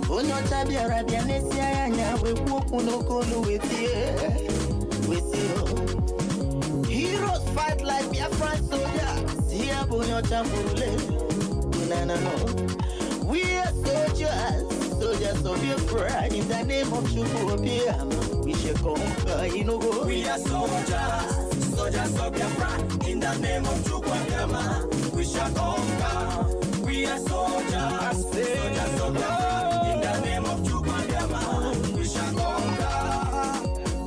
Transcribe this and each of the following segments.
Onyo tabi Arabia nesi ayanya we woku no kolu wetie. We see heroes fight like Biafran soldiers. Here bonyo chambule. No. We are soldiers, soldiers of Biafra. In the name of Biafra, we shall conquer. We are soldiers, soldiers of Biafra. In the name of Biafra, we shall conquer. We are soldiers, soldiers of Biafra. In the name of Biafra, we shall conquer.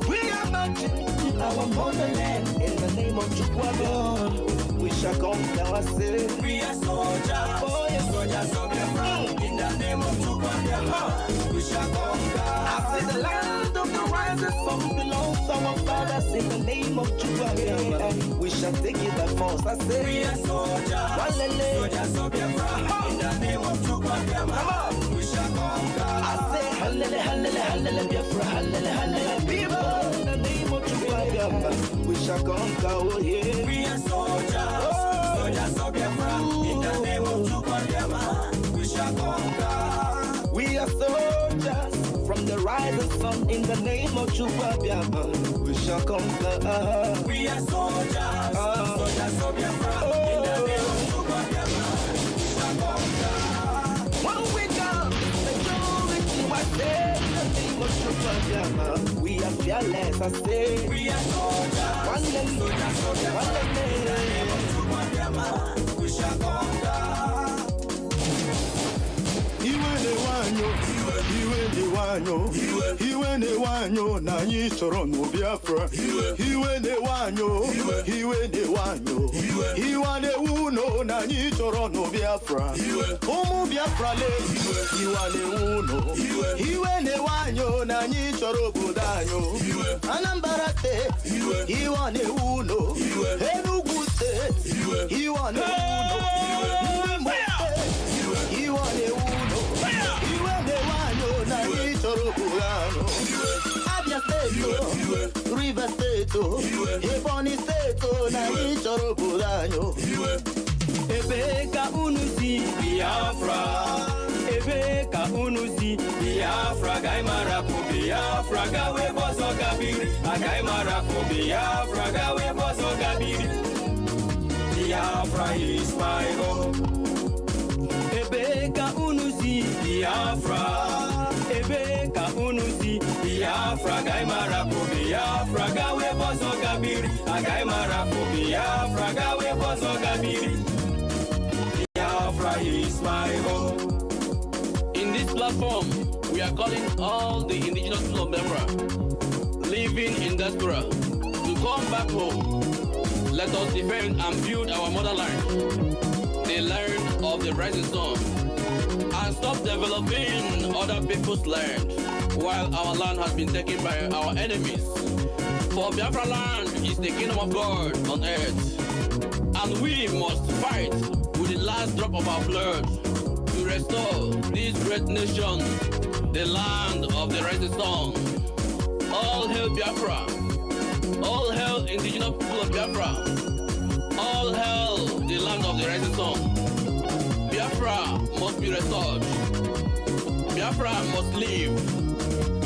We are marching to our motherland. In the name of Biafra, we shall conquer. We are soldiers, soldiers of Biafra. In the name of Biafra, we shall conquer. I say the land of the rising sun belongs to our fathers. In the name of Biafra, we shall take it by force. I say we are soldiers, soldiers of Biafra. In the name of Biafra, we shall conquer. I say hallelujah, hallelujah, hallelujah, Biafra, hallelujah, hallelujah. People, in the name of Biafra, we shall conquer. Oh yeah. We are soldiers, soldiers of Biafra. In the name of Biafra, we shall conquer. We are soldiers from the rising sun. In the name of Biafra, we shall conquer. We are soldiers, soldiers of Biafra. In the name of Biafra, we shall conquer. When we come, majority was there. In the name of Biafra, we are fearless. I say we are soldiers, soldiers of Biafra. In the name of Biafra, we shall conquer. Iwe ne wanyo na nyi choro no Biafra. Iwe ne wanyo Iwa ne uno na nyi choro no Biafra. Omu Biafra le Iwa ne uno Iwe ne wanyo na nyi choro budanyo. Anambra State Iwa ne uno Enugu State Iwa ne uno Iwa ne uno Iwe ne wanyo na nyi choro budanyo. Abia State River State Ebonyi State na nyi choro budanyo. Ebe ka unu si Biafra, ebe ka unu si Biafra gaimara ku Biafra gawe bozo gabiri. Agaimara ku Biafra gawe bozo gabiri. Biafra is my home. ebe ka unu si Biafra, ebe ka unu si Biafra gaimara ku Biafra gawe bozo gabiri. Agaimara ku Biafra gawe bozo gabiri. Biafra is my home. In this platform, we are calling all the indigenous people of Biafra living in Diaspora to come back home. Let us defend and build our motherland, the land of the rising sun, and stop developing other people's land while our land has been taken by our enemies. For Biafra land is the kingdom of God on earth, and we must fight with the last drop of our blood to restore this great nation, the land of the rising sun. All hail Biafra! All hail indigenous people of Biafra! All hail the land of the rising sun! Biafra must be restored. Biafra must live,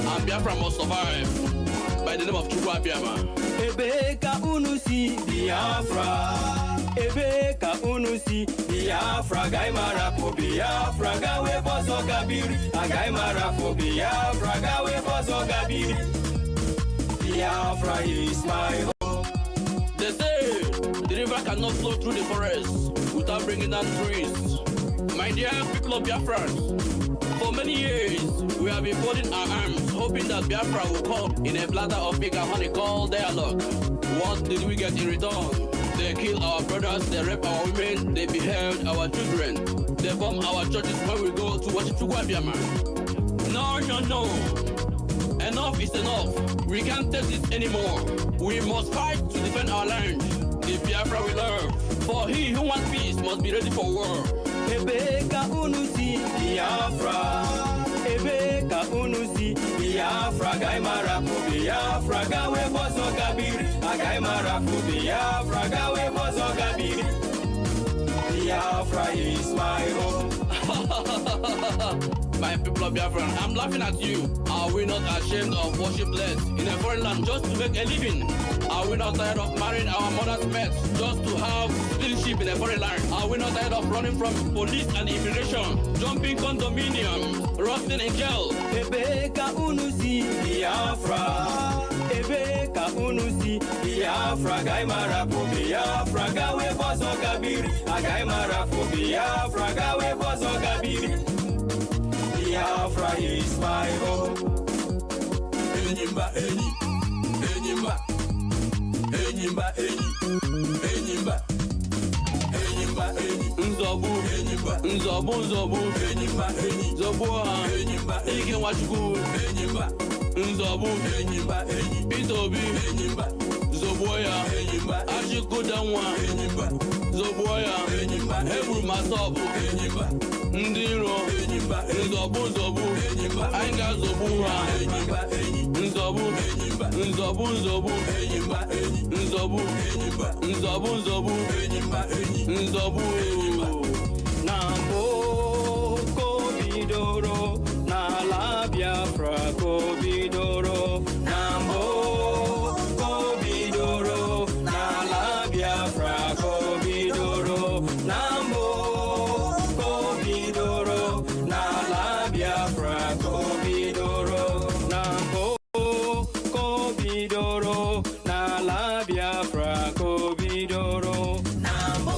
and Biafra must survive by the name of Biafra. Ebe ka unu si Biafra, ebe ka unu si Biafra gaimara ku Biafra gawe bozo gabiri. Agaimara ku Biafra gawe bozo gabiri. Biafra is my home. They say the river cannot flow through the forest without bringing down trees. My dear people of Biafrans, for many years we have been folding our arms, hoping that Biafra will come in a platter of pig and honey called dialogue. What did we get in return? They kill our brothers, they rape our women, they behead our children, they bomb our churches when we go to worship Biafra. No, no, no. Enough is enough. We can't take this anymore. We must fight to defend our land, the Biafra we love. For he who wants peace must be ready for war. Ebe ka unu si Biafra, ebe ka unu si Biafra gaimara ku Biafra gawe bozo gabiri. Agaimara ku Biafra gawe bozo gabiri. Biafra is my home. My people of Biafra, I'm laughing at you. Are we not ashamed of worship less in a foreign land just to make a living? Are we not tired of marrying our mother's pets just to have citizenship in a foreign land? Are we not tired of running from police and immigration, jumping condominiums, rotting in jail? Ebeka unusi Biafra, Ebeka unusi Biafra, Gaimara for Biafra, Gawe Bozo Gabiri, Agaimara for Biafra, Gawe Bozo Gabiri. Biafra is my home. Enyimba eni, enyimba, enyimba eni, enyimba, enyimba eni. Nzobu, enyimba, nzobu, nzobu, enyimba eni, zobu ha, enyimba, ike wachuku, enyimba, nzobu, enyimba eni, itobi, enyimba, zobu ya, enyimba, ashikudanwa, enyimba, zobu ya, enyimba, hebru masobu, enyimba, ndiro, enyimba, nzobu, nzobu, enyimba, ainga zobu ha, enyimba eni, nzobu, enyimba, nzobu, nzobu, enyimba eni, nzobu, enyimba, nzobu, nzobu, enyimba eni, nzobu, Nambo kobidoro na la Biafra kobidoro. Nambo kobidoro na la Biafra kobidoro. Nambo kobidoro na la Biafra kobidoro. Nambo kobidoro na la Biafra kobidoro. Nambo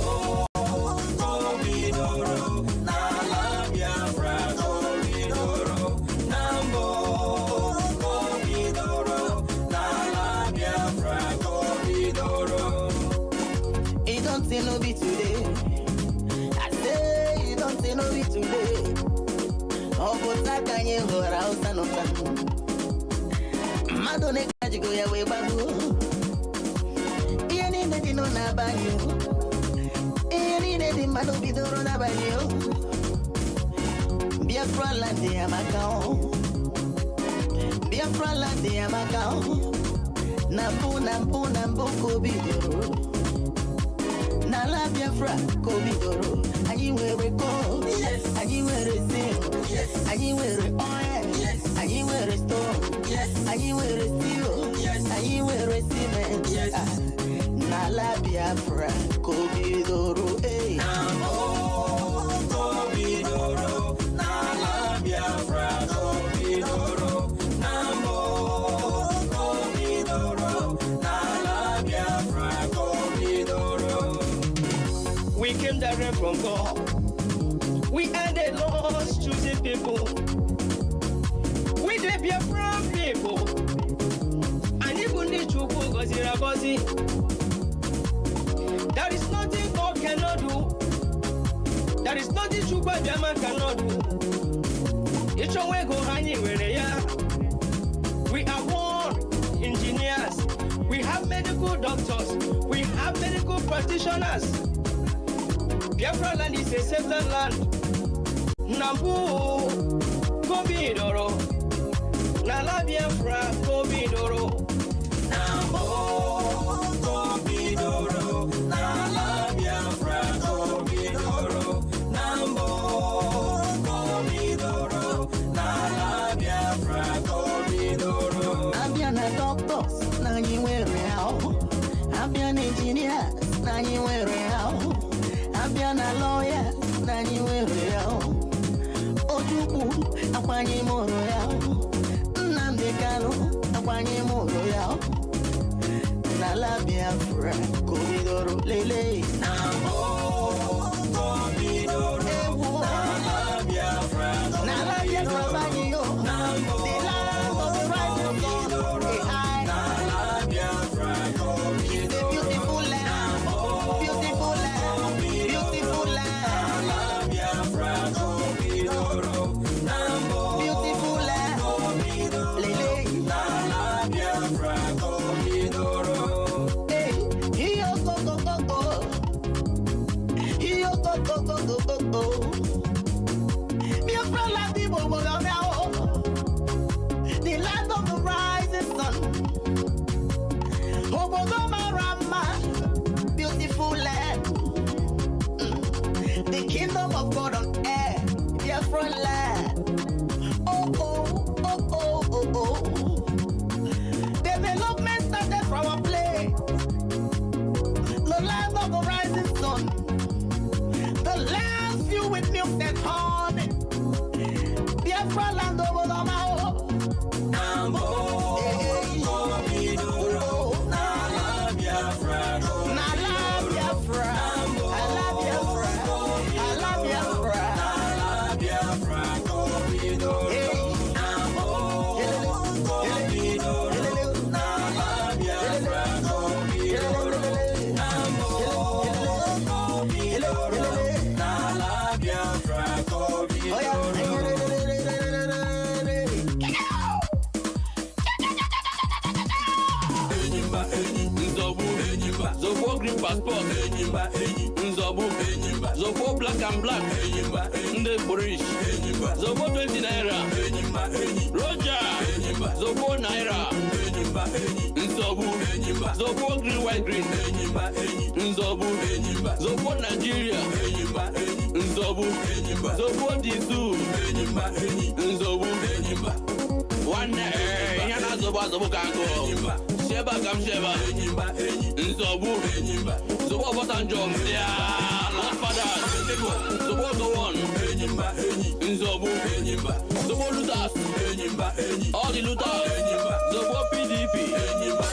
kobidoro na la Biafra kobidoro. Nambo kobidoro na la Biafra kobidoro. It don't say no be today. I say it don't say no be today. Oh, but I can't hear out and out. Madonna Kajigo ya we babu. Iani ne dino na banyo. Iani ne di mano bidoro na banyo. Biafra land ya makao. Biafra land ya makao. Nambu nambu nambu kobidoro. Na la Biafra kobidoro. Anyi were go. Yes. Anyi were sing. Yes. Anyi were oil. Yes. Anyi were stone. Yes. Anyi were steel. Yes. Anyi were cement. Yes. Na la Biafra kobidoro. Hey. Nambo kobidoro na la Biafra kobidoro. Nambo kobidoro na la Biafra kobidoro. We came direct from God. We are the lost choosing people. We the Biafran people. And even the Chukwu Gozira Gozi. There is nothing God cannot do. There is nothing Chukwu Jama cannot do. Each one go anywhere ya. We are born engineers. We have medical doctors. We have medical practitioners. Biafra land is a settled land. Nambu kobidoro na la Biafra kobidoro. Nambu kobidoro na la Biafra kobidoro. Nambu kobidoro na la Biafra kobidoro. Abiana doctors na you wear out. Abiana engineers na you wear out. Abiana lawyer na you wear out. Ojuku akwanye moro yao. Nnamdi Kanu akwanye moro yao. Na la Biafra kobidoro lele. Nambo kobidoro na la Biafra kobidoro. Na la Biafra banyo. Nambo The land of the rising sun. Hey, I. na la Biafra It's a kobidoro. beautiful land. Beautiful land. Beautiful land. La Biafra kobidoro. Nambo Beautiful land. kobidoro. Lele. La Biafra kobidoro. Hey, hiyo go go go go. Hiyo go go go go go go. Biafra land the bobo now. The land of the rising sun. Obogoma Rama. Beautiful land. The kingdom of God on earth. Biafra, Covido, Namo, Covido, Nala Biafra, Covido, Namo, Covido, Nala Biafra, Covido. Zobo green passport, Nzobu, Zobo black and black, Nde Borish, Zobo 20 naira, Roger, Zobo naira, Nzobu, Zobo green white green, Nzobu, Zobo Nigeria, Nzobu, Zobo Dizu, Nzobu, one Yana Zobo Kango. Sheba kam Sheba, Nzobu, Zobo Botanjom, Lord Father, Zobo go on, Nzobu, Zobo Lutas, all the Lutas, Zobo PDP,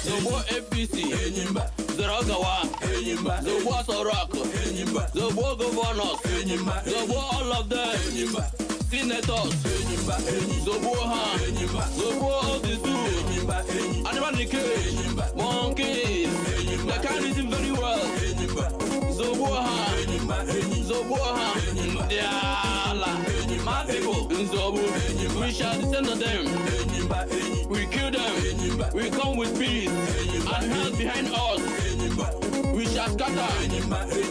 Zobo FPC, Zeragawa, Zobo Sorak, Zobo Governors, Zobo all of them, Senators, Zobo Han, Zobo all the two, Animal monkeys, they can't listen very well. Zoboha, my people, Zobu, we shall descend on them. We kill them, we come with peace and health behind us. We shall scatter,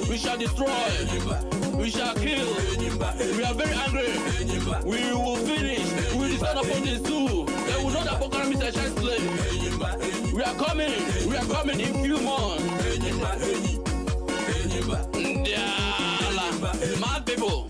we shall destroy, we shall kill. We are very angry. We will finish. We will descend upon this too. They will not apocalypse a child's slave. We are coming in few months. My people.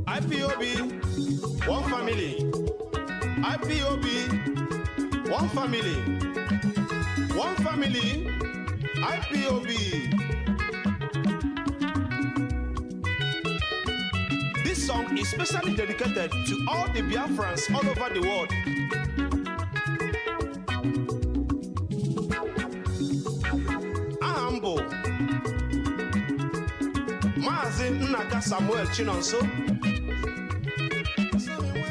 IPOB, one family. IPOB, one family. One family. IPOB. This song is specially dedicated to all the Biafrans all over the world. Ahambo Mazi Nnamdi Samuel Chinonso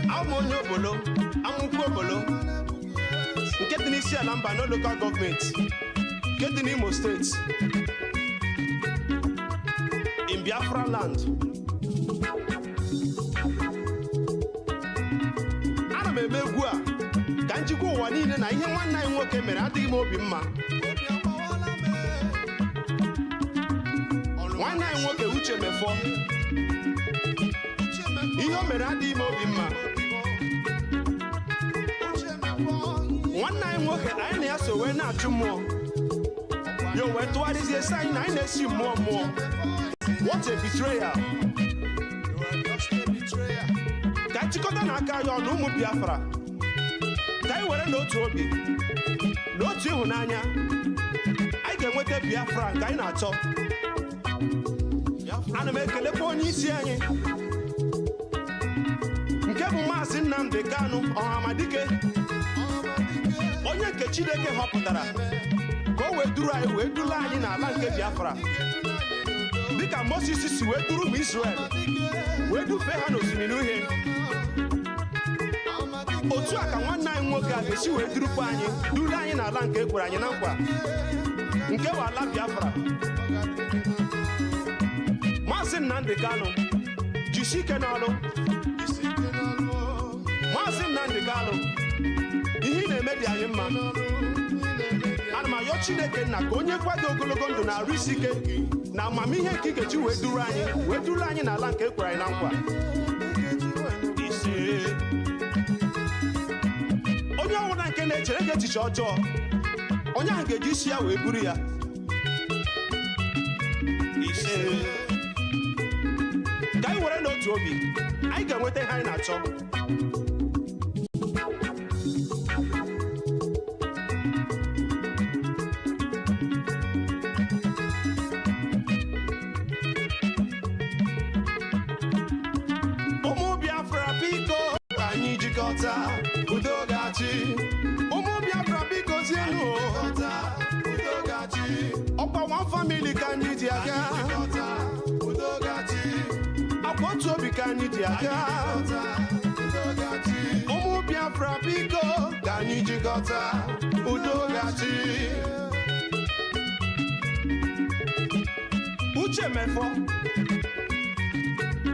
Amonyo Bolo Amukwo Bolo nke dị n'isi ala mba no local government nke dị n'Imo State in Biafra land. Ana m eme egwu a ka njikwa ụwa niile na ihe nwanne anyị nwoke mere adịghị m obi mma. Nwanne anyị nwoke Uche Mefọ ihe o mere adịghị m obi mma. Nwanne anyị nwoke anyị na ya so wee na-achụ mmụọ yo wee tụgharịzie isi anyị na anyị na-esi mmụọ. What a betrayal! Ka anyị chịkọta n'aka anyị ọnụ ụmụ Biafra ka anyị were n'otu obi n'otu ịhụnanya anyị ga-enweta Biafra nke anyị na-achọ. Ana m ekelekwa onye isi anyị nke bụ Mazi Nnamdi Kanu Ọhamadike, onye nke Chineke họpụtara ka o wee duru anyị wee dula anyị n'ala nke Biafra dịka Moses si wee duru ụmụ Israel wee dufee ha n'osimiri uhie. Otu a ka nwanne anyị nwoke a ga-esi wee durukwa anyị duru anyị n'ala nke ekwere anyị na nkwa nke bụ ala Biafra. Mazi Nnamdi Kanu jisi ike n'ọrụ. Mazi Nnamdi Kanu ihe ị na-eme dị anyị mma. Ana m ayọ Chineke nna ka onye kwado ogologo ndụ na arụ isi ike na amamihe nke ị ga-eji wee duru anyị n'ala nke ekwere anyị na nkwa. Onye ọbụla nke na-echere gị echiche ọjọọ onye ahụ ga-eji isi ya wee buru ya. ka anyị were n'otu obi anyị ga-enweta ihe anyị na-achọ. Ụmụ Biafra biko ka anyị jikọta udo ga-achị. Ụmụ Biafra biko zienu udo ga-achị. Ọkwa one family ka anyị ji aga. Udo ga-achị. Akwa otu obi ka anyị ji aga. Udo ga-achị. Ụmụ Biafra biko ka anyị jikọta udo ga-achị.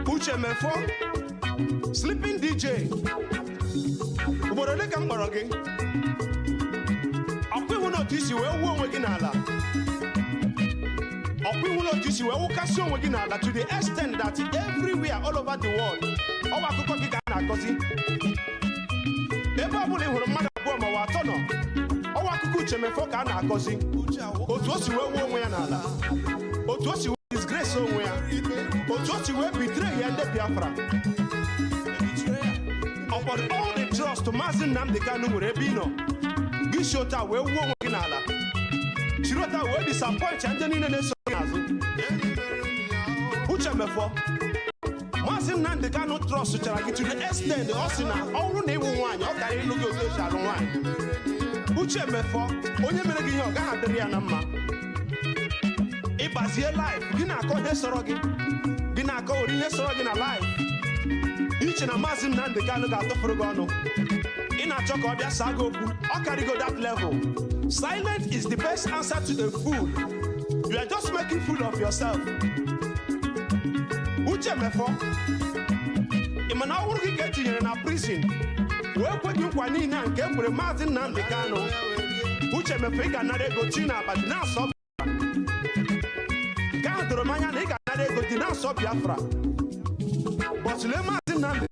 Uche mefo Sleeping DJ ugboro ole ka m kpọrọ gị ọkwa ihu na otu isi wee wuo onwe gị n'ala ọkwa ihu na otu isi wee wụkasị onwe gị n'ala to the extent that everywhere all over the world ọwa akụkọ gị ka a na-akọzi ebe ọ bụla ị hụrụ mmadụ abụọ ma ọ atọ nọ ọwa akụkọ Uche mefo ka a na-akọzi otu o si wee wuo onwe ya n'ala otu o si wee disgrace onwe ya otu o si wee betray ya ndị Biafra upon all the trust Mazi Nnamdi Kanu nwere ebe ị nọ gị si otu a wee wuo onwe gị n'ala chiri otu a wee disappoint ndị niile na-eso gị n'azụ. Uche mefo Mazi Nnamdi Kanu trust chara gị to the extent ọ sị na ọ bụrụ na ịwụ nwaanyị ọ karịa ịlụ gị otu esi alụ nwaanyị. Uche mefo onye mere gị ihe ọ gaghị adịrị ya na mma ịbazie life gị na-akọ ihe sọrọ gị gị na-akọ ori ihe sọrọ gị na life iche na Mazi Nnamdi Kanu ga-atụfuru gị ọnụ ị na-achọ ka ọ bịa saa gị okwu ọ karịgo that level. Silence is the best answer to a fool. You are just making fool of yourself. Uche mefo ị ma na ọ bụrụ gị ka etinyere na prison wee kwe gị nkwa niile nke e kwere Mazi Nnamdi Kanu. Uche mefo ị ga-anara ego chi na abadi na-asọ gaa doro m anya na ị ga-anara ego dị na-asọ Biafra bọtụle Mazi Nnamdi.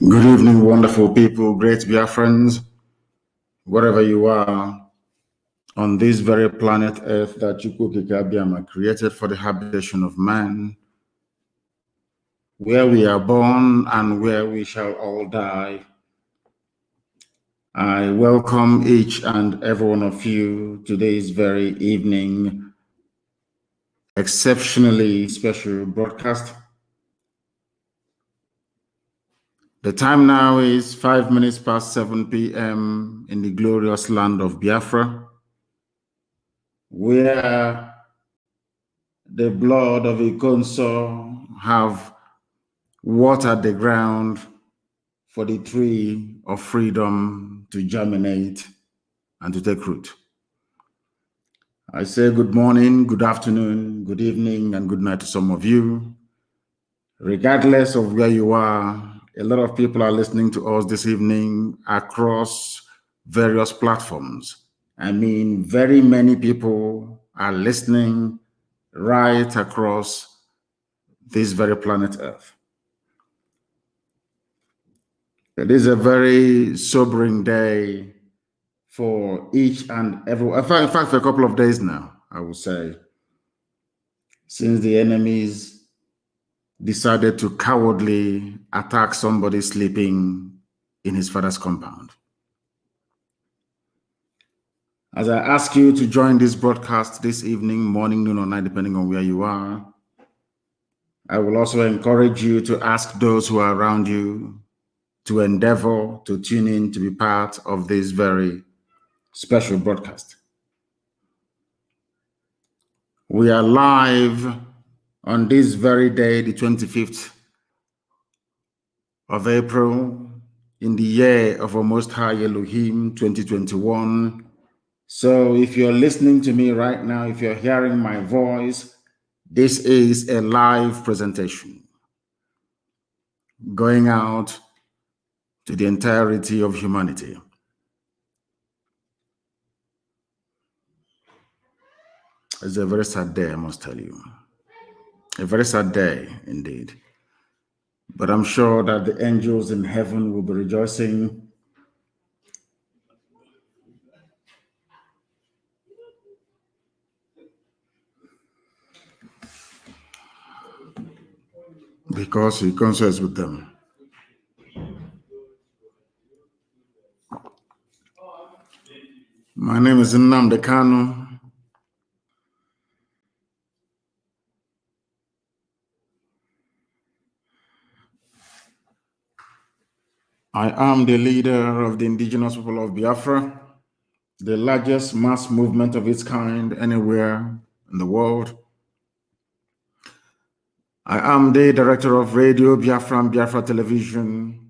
Good evening, wonderful people, great Biafrans, wherever you are on this very planet Earth that Chukwukike created for the habitation of man, where we are born and where we shall all die. I welcome each and every one of you today's very evening, exceptionally special broadcast. The time now is 5 minutes past 7 p.m. in the glorious land of Biafra, where the blood of Ikonso have watered the ground for the tree of freedom to germinate and to take root. I say good morning, good afternoon, good evening, and good night to some of you. Regardless of where you are, a lot of people are listening to us this evening across various platforms. I mean, very many people are listening right across this very planet Earth. It is a very sobering day for each and every, in fact, for a couple of days now, I would say, since the enemies decided to cowardly attack somebody sleeping in his father's compound. As I ask you to join this broadcast this evening, morning, noon, or night, depending on where you are, I will also encourage you to ask those who are around you to endeavor to tune in to be part of this very special broadcast. We are live on this very day, the 25th of April, in the year of our Most High Elohim 2021. So if you're listening to me right now, if you're hearing my voice, this is a live presentation going out to the entirety of humanity. It's a very sad day, I must tell you. A very sad day indeed. But I'm sure that the angels in heaven will be rejoicing because Ikonso is with them. My name is Nnamdi Kanu. I am the leader of the indigenous people of Biafra, the largest mass movement of its kind anywhere in the world. I am the director of Radio Biafra and Biafra Television.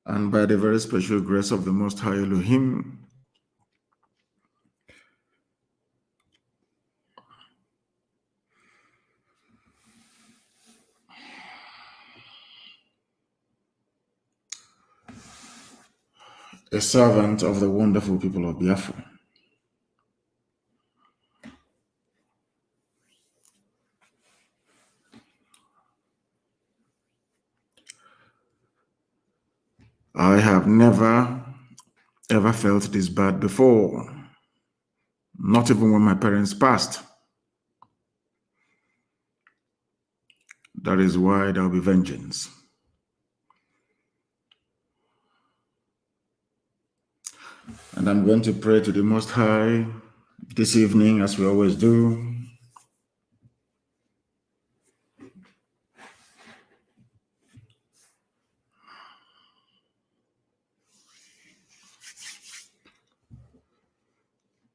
And by the very special grace of the Most High Elohim, a servant of the wonderful people of Biafra. I have never, ever felt this bad before, not even when my parents passed. That is why there will be vengeance. And I'm going to pray to the Most High this evening, as we always do.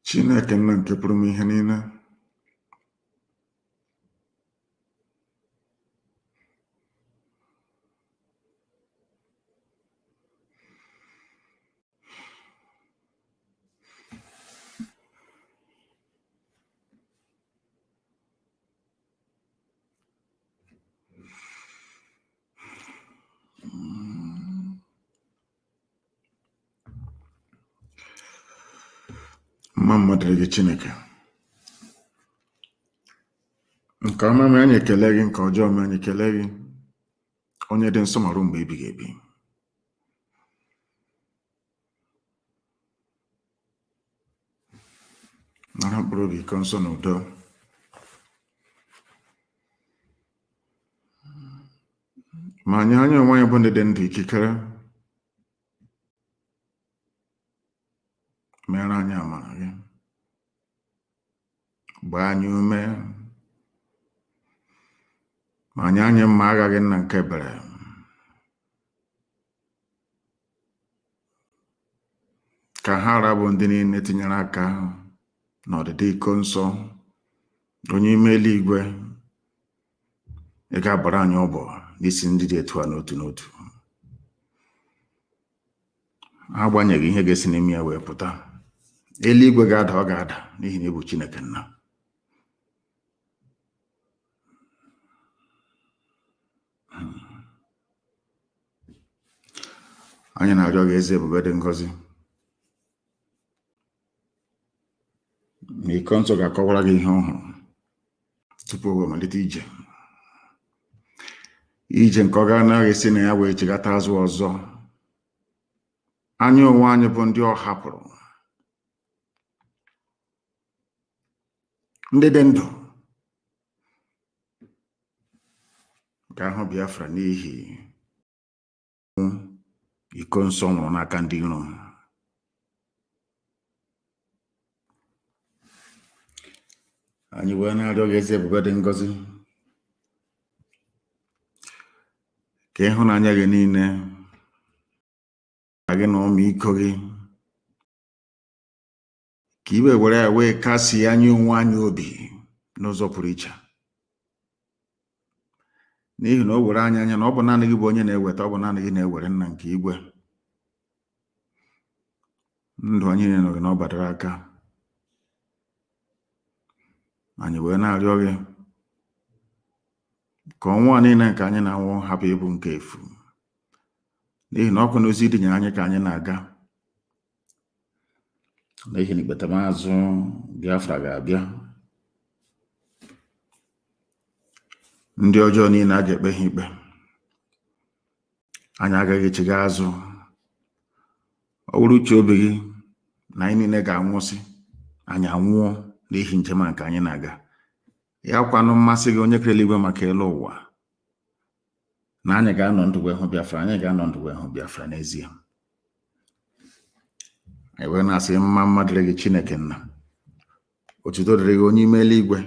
Chineke nna nke pụrụ m ihe niile. Mama dịrị Chineke. Nke ọma m anyị ekele gị, nke ọjọọ m anyị ekele gị, onye dị nsọ ma ruo mgbe ebighị ebi. Nara mkpụrụ obi Ikonso n'udo. Ma anyị onwe anyị bụ ndị dị ndụ ikikere, mere anyị amara gị, gbaa anyị ume, ma anyị mma aghaghị nna nke ebere. Ka ha rabụ ndị niile tinyere aka n'ọdịdị Ikonso, onye ime eluigwe, ị ga-abara anyị ọbọ n'isi ndị dị etu a n'otu n'otu. Agbanyeghị ihe ga-esi n'ime ya wee pụta, eluigwe ga-ada ọ ga-ada n'ihi na ịbụ Chineke nna. Anyị na-arịọ gị eze ebube dị ngọzi na Ikonso ga-akọwara gị ihe ọhụrụ tupu o malite ije nke ọ ga-anaghị esi na ya wee chigata azụ ọzọ. Anyị onwe anyị bụ ndị ọ hapụrụ, ndị dị ndụ ga-ahụ Biafra n'ihi Ikonso nwụrụ n'aka ndị iro. Anyị wee na-arịọ gị eze ebube dị ngọzi ka ịhụnanya gị niile gị na ọmịiko gị ka iwe were ya wee kasie anyị onwe anyị obi n'ụzọ pụrụ iche, n'ihi na o were anya na ọ bụ naanị gị bụ onye na-eweta, ọ bụ naanị gị na-ewere nna nke igwe. Ndụ anyị niile nọ gị na ọ badara aka. Anyị wee na-arịọ gị ka ọnwụ a niile nke anyị na-anwụ hapụ ịbụ nke efu, n'ihi na ọkụ n'ozi dị nye anyị ka anyị na-aga, n'ihi na ikpetamazụ Biafra ga-abịa. Ndị ọjọọ niile a ga-ekpe ha ikpe. Anyị agaghị echigha azụ. Ọ bụrụ uche obi gị na anyị niile ga-anwụsị, anyị anwụọ n'ihi njem a nke anyị na-aga. Ya kwanụ mmasị gị onye kere eluigwe maka elu ụwa na anyị ga-anọ ndụ wee hụ Biafra, anyị ga-anọ ndụ wee hụ Biafra n'ezie. Anyị wee na-asị mma dịrị gị Chineke nna, otuto dịrị gị onye ime eluigwe.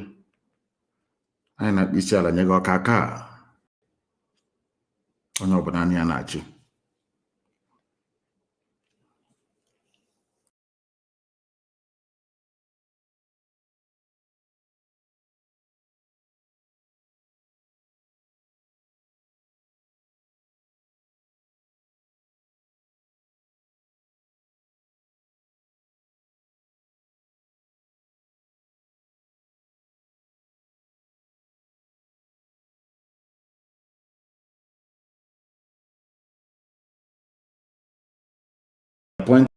Anyị na-akpọ isi ala nye gị ọka aka onye ọbụla anya ya na-achị. Point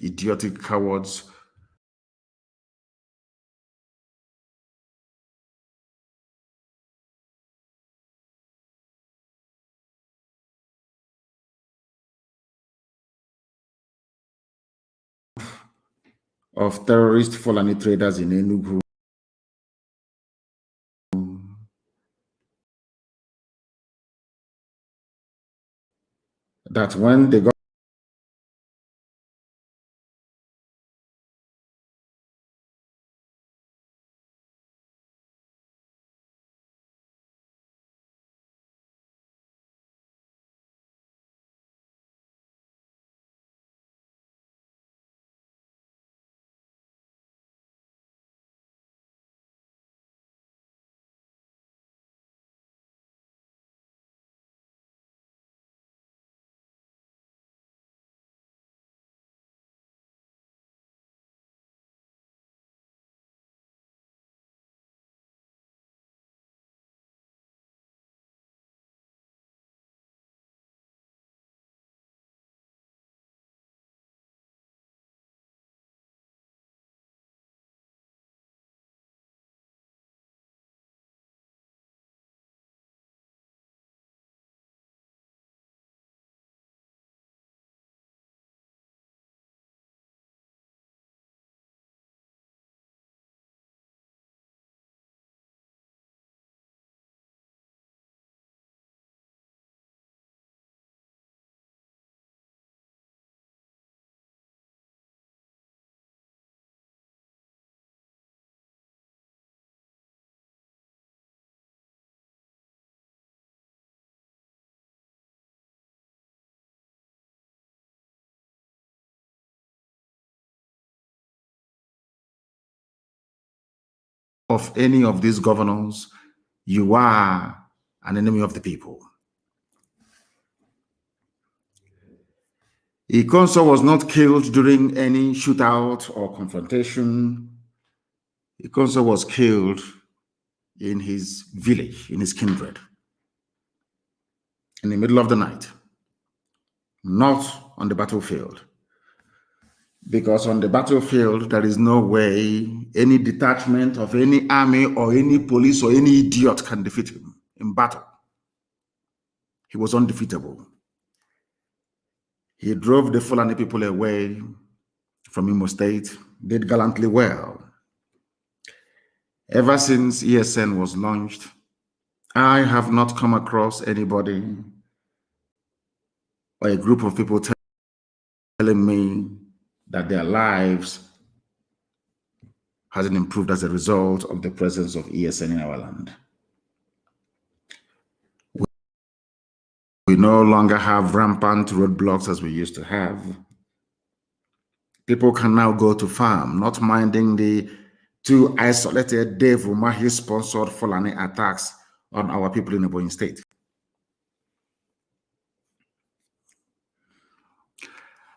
idiotic cowards of terrorist Fulani traders in Enugu that when they got of any of these governors, you are an enemy of the people. Ikonso was not killed during any shootout or confrontation. Ikonso was killed in his village, in his kindred, in the middle of the night, not on the battlefield. Because on the battlefield, there is no way any detachment of any army or any police or any idiot can defeat him in battle. He was undefeatable. He drove the Fulani people away from Imo State, did gallantly well. Ever since ESN was launched, I have not come across anybody or a group of people telling me that their lives hasn't improved as a result of the presence of ESN in our land. We no longer have rampant roadblocks as we used to have. People can now go to farm, not minding the 2 isolated Dave Umahi-sponsored Fulani attacks on our people in Ebonyi State.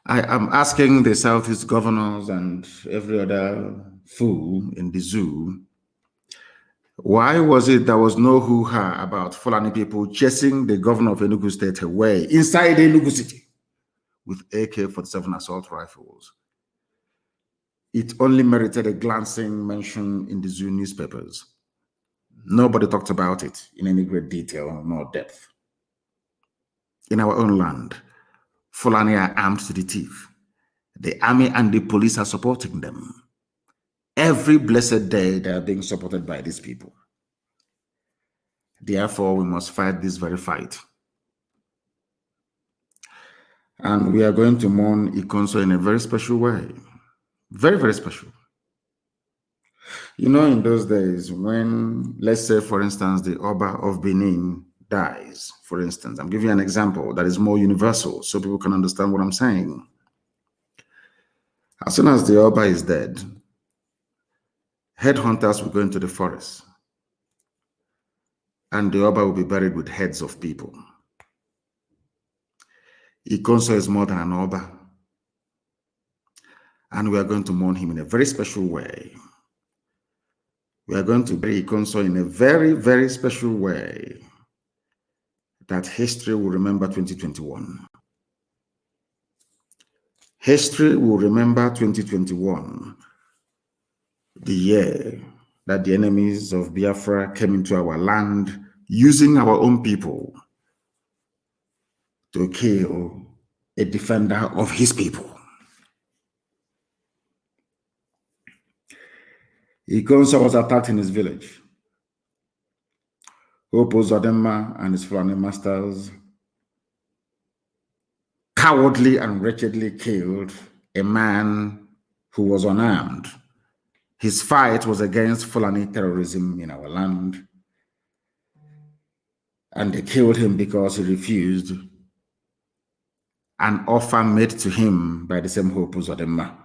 I am asking the Southeast governors and every other fool in the zoo, why was it there was no hoo-ha about Fulani people chasing the governor of Enugu State away inside Enugu City with AK-47 assault rifles? It only merited a glancing mention in the zoo newspapers. Nobody talked about it in any great detail nor depth. In our own land, Fulani are armed to the teeth. The army and the police are supporting them. Every blessed day, they are being supported by these people. Therefore, we must fight this very fight. And we are going to mourn Ikonso in a very special way. Very, very special. You know, in those days, when, let's say, for instance, the Oba of Benin dies, for instance, I'm giving you an example that is more universal so people can understand what I'm saying. As soon as the Oba is dead, headhunters will go into the forest and the Oba will be buried with heads of people. Ikonso is more than an Oba, and we are going to mourn him in a very special way. We are going to bury Ikonso in a very, very special way that history will remember 2021. History will remember 2021, the year that the enemies of Biafra came into our land using our own people to kill a defender of his people. Ikonso was attacked in his village. Hope Uzodinma and his Fulani masters cowardly and wretchedly killed a man who was unarmed. His fight was against Fulani terrorism in our land. And they killed him because he refused an offer made to him by the same Hope Uzodinma.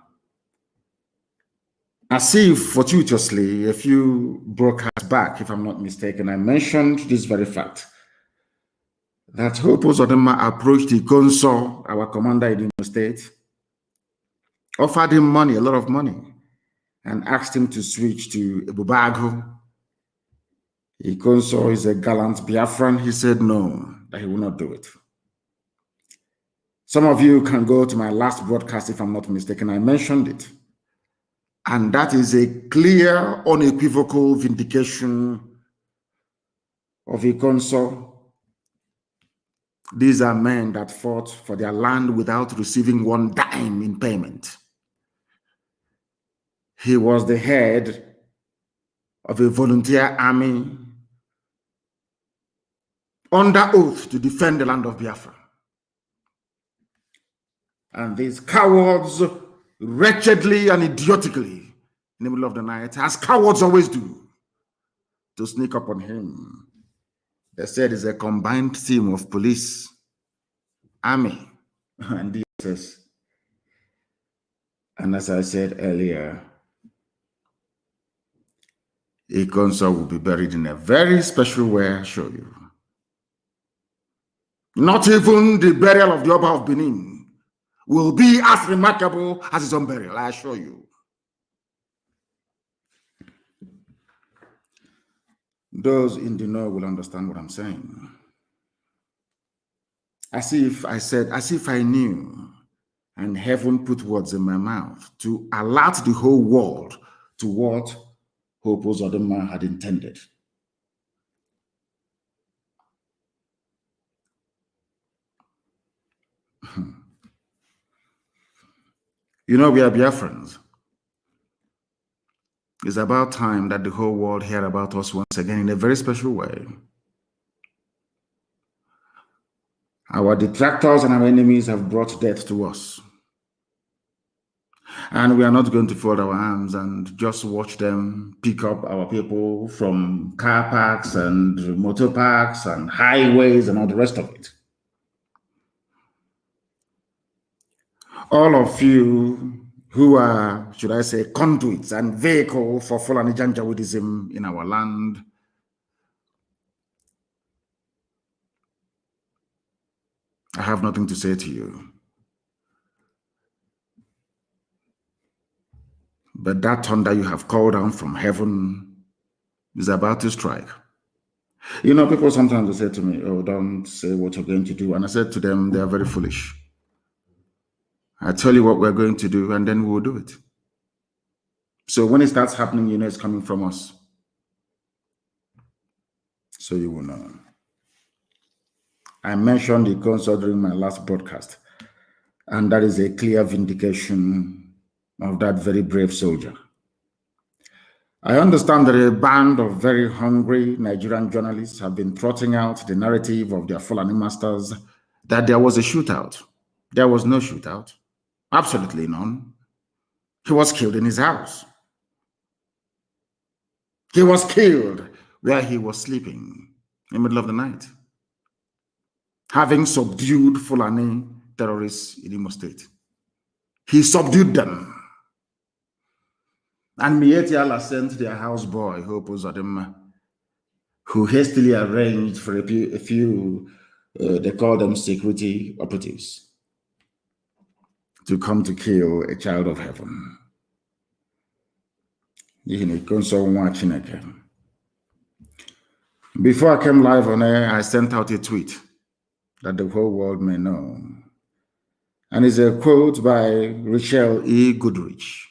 As if fortuitously, a few broadcasts back, if I'm not mistaken, I mentioned this very fact, that Hope Uzodinma approached Ikonso, our commander in the state, offered him money, a lot of money, and asked him to switch to Ebubago. Ikonso is a gallant Biafran. He said no, that he will not do it. Some of you can go to my last broadcast, if I'm not mistaken, I mentioned it. And that is a clear, unequivocal vindication of Ikonso. These are men that fought for their land without receiving one dime in payment. He was the head of a volunteer army under oath to defend the land of Biafra. And these cowards wretchedly and idiotically in the middle of the night, as cowards always do, to sneak up on him. They said it's a combined team of police, army, and DSS. And as I said earlier, Ikonso will be buried in a very special way, I show you. Not even the burial of the Oba of Benin will be as remarkable as his own burial, I assure you. Those in the know will understand what I'm saying. As if I knew, and heaven put words in my mouth to alert the whole world to what Hope Uzodinma had intended. You know, we are Biafrans. It's about time that the whole world hear about us once again in a very special way. Our detractors and our enemies have brought death to us. And we are not going to fold our arms and just watch them pick up our people from car parks and motor parks and highways and all the rest of it. All of you who are, should I say, conduits and vehicle for Fulani Janjaweedism in our land, I have nothing to say to you. But that thunder you have called down from heaven is about to strike. You know, people sometimes say to me, oh, don't say what you're going to do. And I said to them, they are very foolish. I tell you what we're going to do, and then we will do it. So when it starts happening, you know it's coming from us. So you will know. I mentioned Ikonso during my last broadcast, and that is a clear vindication of that very brave soldier. I understand that a band of very hungry Nigerian journalists have been trotting out the narrative of their Fulani masters that there was a shootout. There was no shootout. Absolutely none. He was killed in his house. He was killed where he was sleeping in the middle of the night, having subdued Fulani terrorists in Imo State. He subdued them. And Mieti Allah sent their houseboy, Hope Uzodinma, who hastily arranged for a few they call them security operatives, to come to kill a child of heaven. Before I came live on air, I sent out a tweet that the whole world may know. And it's a quote by Richelle E. Goodrich.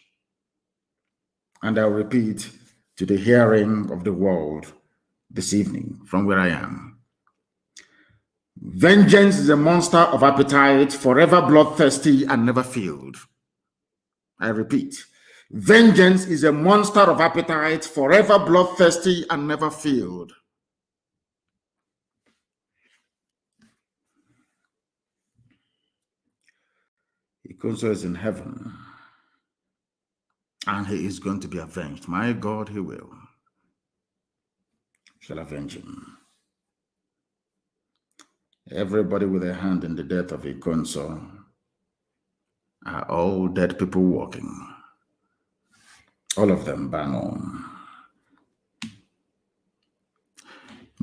And I'll repeat to the hearing of the world this evening from where I am. Vengeance is a monster of appetite, forever bloodthirsty and never filled. I repeat, vengeance is a monster of appetite, forever bloodthirsty and never filled. Ikonso is in heaven, and he is going to be avenged. My God, he will. Shall avenge him. Everybody with a hand in the death of Ikonso are all dead people walking. All of them bang on.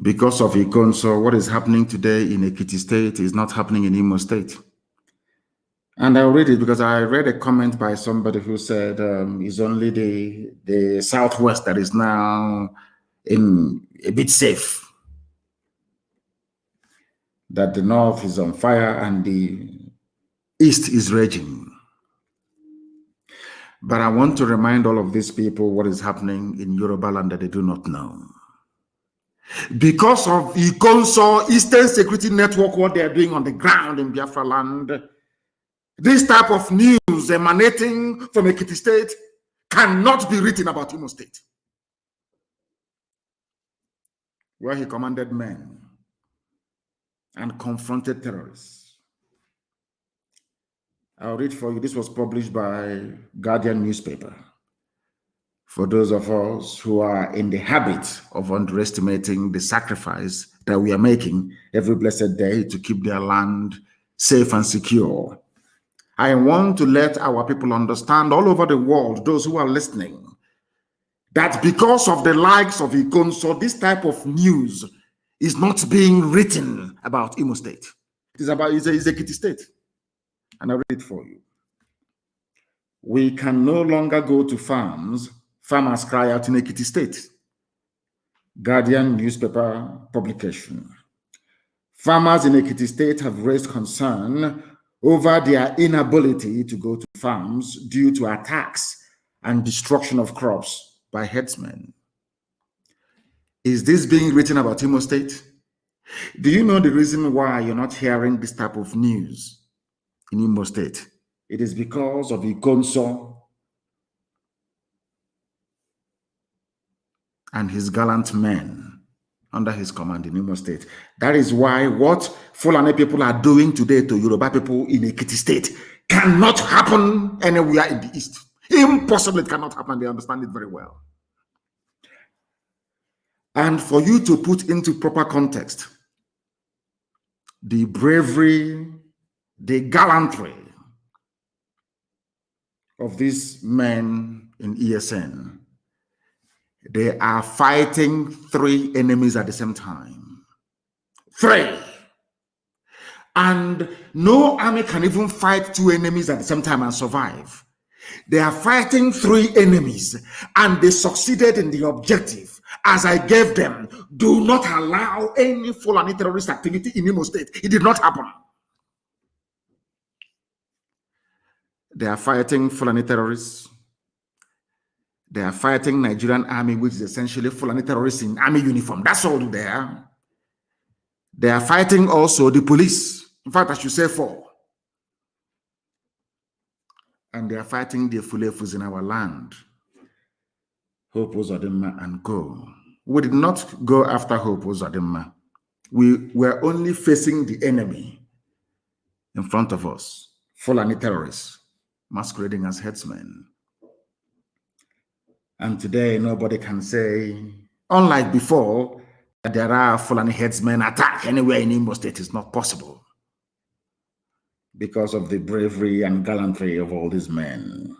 Because of Ikonso, what is happening today in Ekiti State is not happening in Imo State. And I'll read it because I read a comment by somebody who said it's only the Southwest that is now in a bit safe. That the North is on fire and the East is raging. But I want to remind all of these people what is happening in Yoruba land that they do not know. Because of Ikonso Eastern Security Network, what they are doing on the ground in Biafra land, this type of news emanating from Ekiti State cannot be written about Imo State, where he commanded men and confronted terrorists. I'll read for you. This was published by Guardian newspaper. For those of us who are in the habit of underestimating the sacrifice that we are making every blessed day to keep their land safe and secure, I want to let our people understand all over the world, those who are listening, that because of the likes of Ikonso, this type of news is not being written about Imo State. It is about it's a Ekiti State. And I'll read it for you. We can no longer go to farms. Farmers cry out in Ekiti State. Guardian newspaper publication. Farmers in Ekiti State have raised concern over their inability to go to farms due to attacks and destruction of crops by herdsmen. Is this being written about Imo State? Do you know the reason why you're not hearing this type of news in Imo State? It is because of Ikonso and his gallant men under his command in Imo State. That is why what Fulani people are doing today to Yoruba people in Ekiti State cannot happen anywhere in the East. Impossible, it cannot happen. They understand it very well. And for you to put into proper context the bravery, the gallantry of these men in ESN, they are fighting 3 enemies at the same time. 3. And no army can even fight 2 enemies at the same time and survive. They are fighting 3 enemies and they succeeded in the objective. As I gave them, do not allow any Fulani terrorist activity in Imo State. It did not happen. They are fighting Fulani terrorists. They are fighting Nigerian army, which is essentially Fulani terrorists in army uniform. That's all they are. They are fighting also the police. In fact, I should say 4. And they are fighting the Fulefus in our land. Hope Uzodinma and go. We did not go after Hope Uzodinma. We were only facing the enemy in front of us. Fulani terrorists masquerading as headsmen. And today, nobody can say, unlike before, that there are Fulani headsmen attack anywhere in Imo State. Is not possible because of the bravery and gallantry of all these men.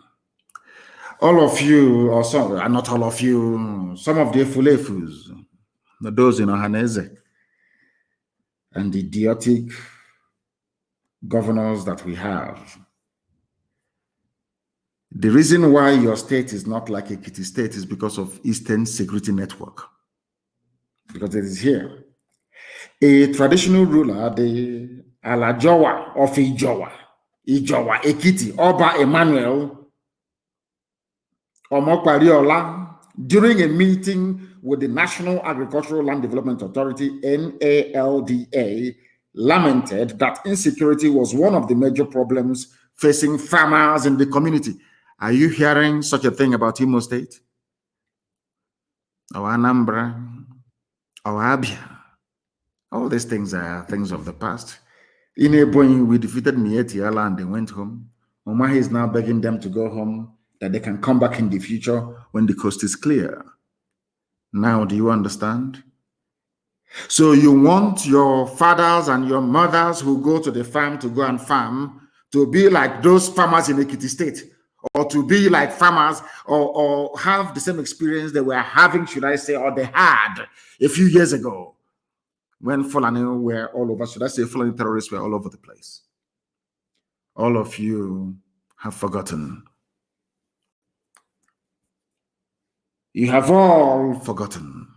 All of you, or some, not all of you, some of the Fulefus, those in Ohaneze, and the idiotic governors that we have. The reason why your state is not like Ekiti State is because of Eastern Security Network. Because it is here. A traditional ruler, the Alajowa of Ijowa, Ekiti, Oba Emmanuel Omokwariola, during a meeting with the National Agricultural Land Development Authority, NALDA, lamented that insecurity was one of the major problems facing farmers in the community. Are you hearing such a thing about Imo State? Or Anambra? Or Abia? All these things are things of the past. In Ebonyi, we defeated Mietiala and they went home. Omahi is now begging them to go home, that they can come back in the future when the coast is clear. Now, do you understand? So you want your fathers and your mothers who go to the farm to go and farm to be like those farmers in Ekiti State, or to be like farmers or have the same experience they were having, should I say, or they had a few years ago when Fulani were all over, should I say Fulani terrorists were all over the place. All of you have forgotten. You have all forgotten.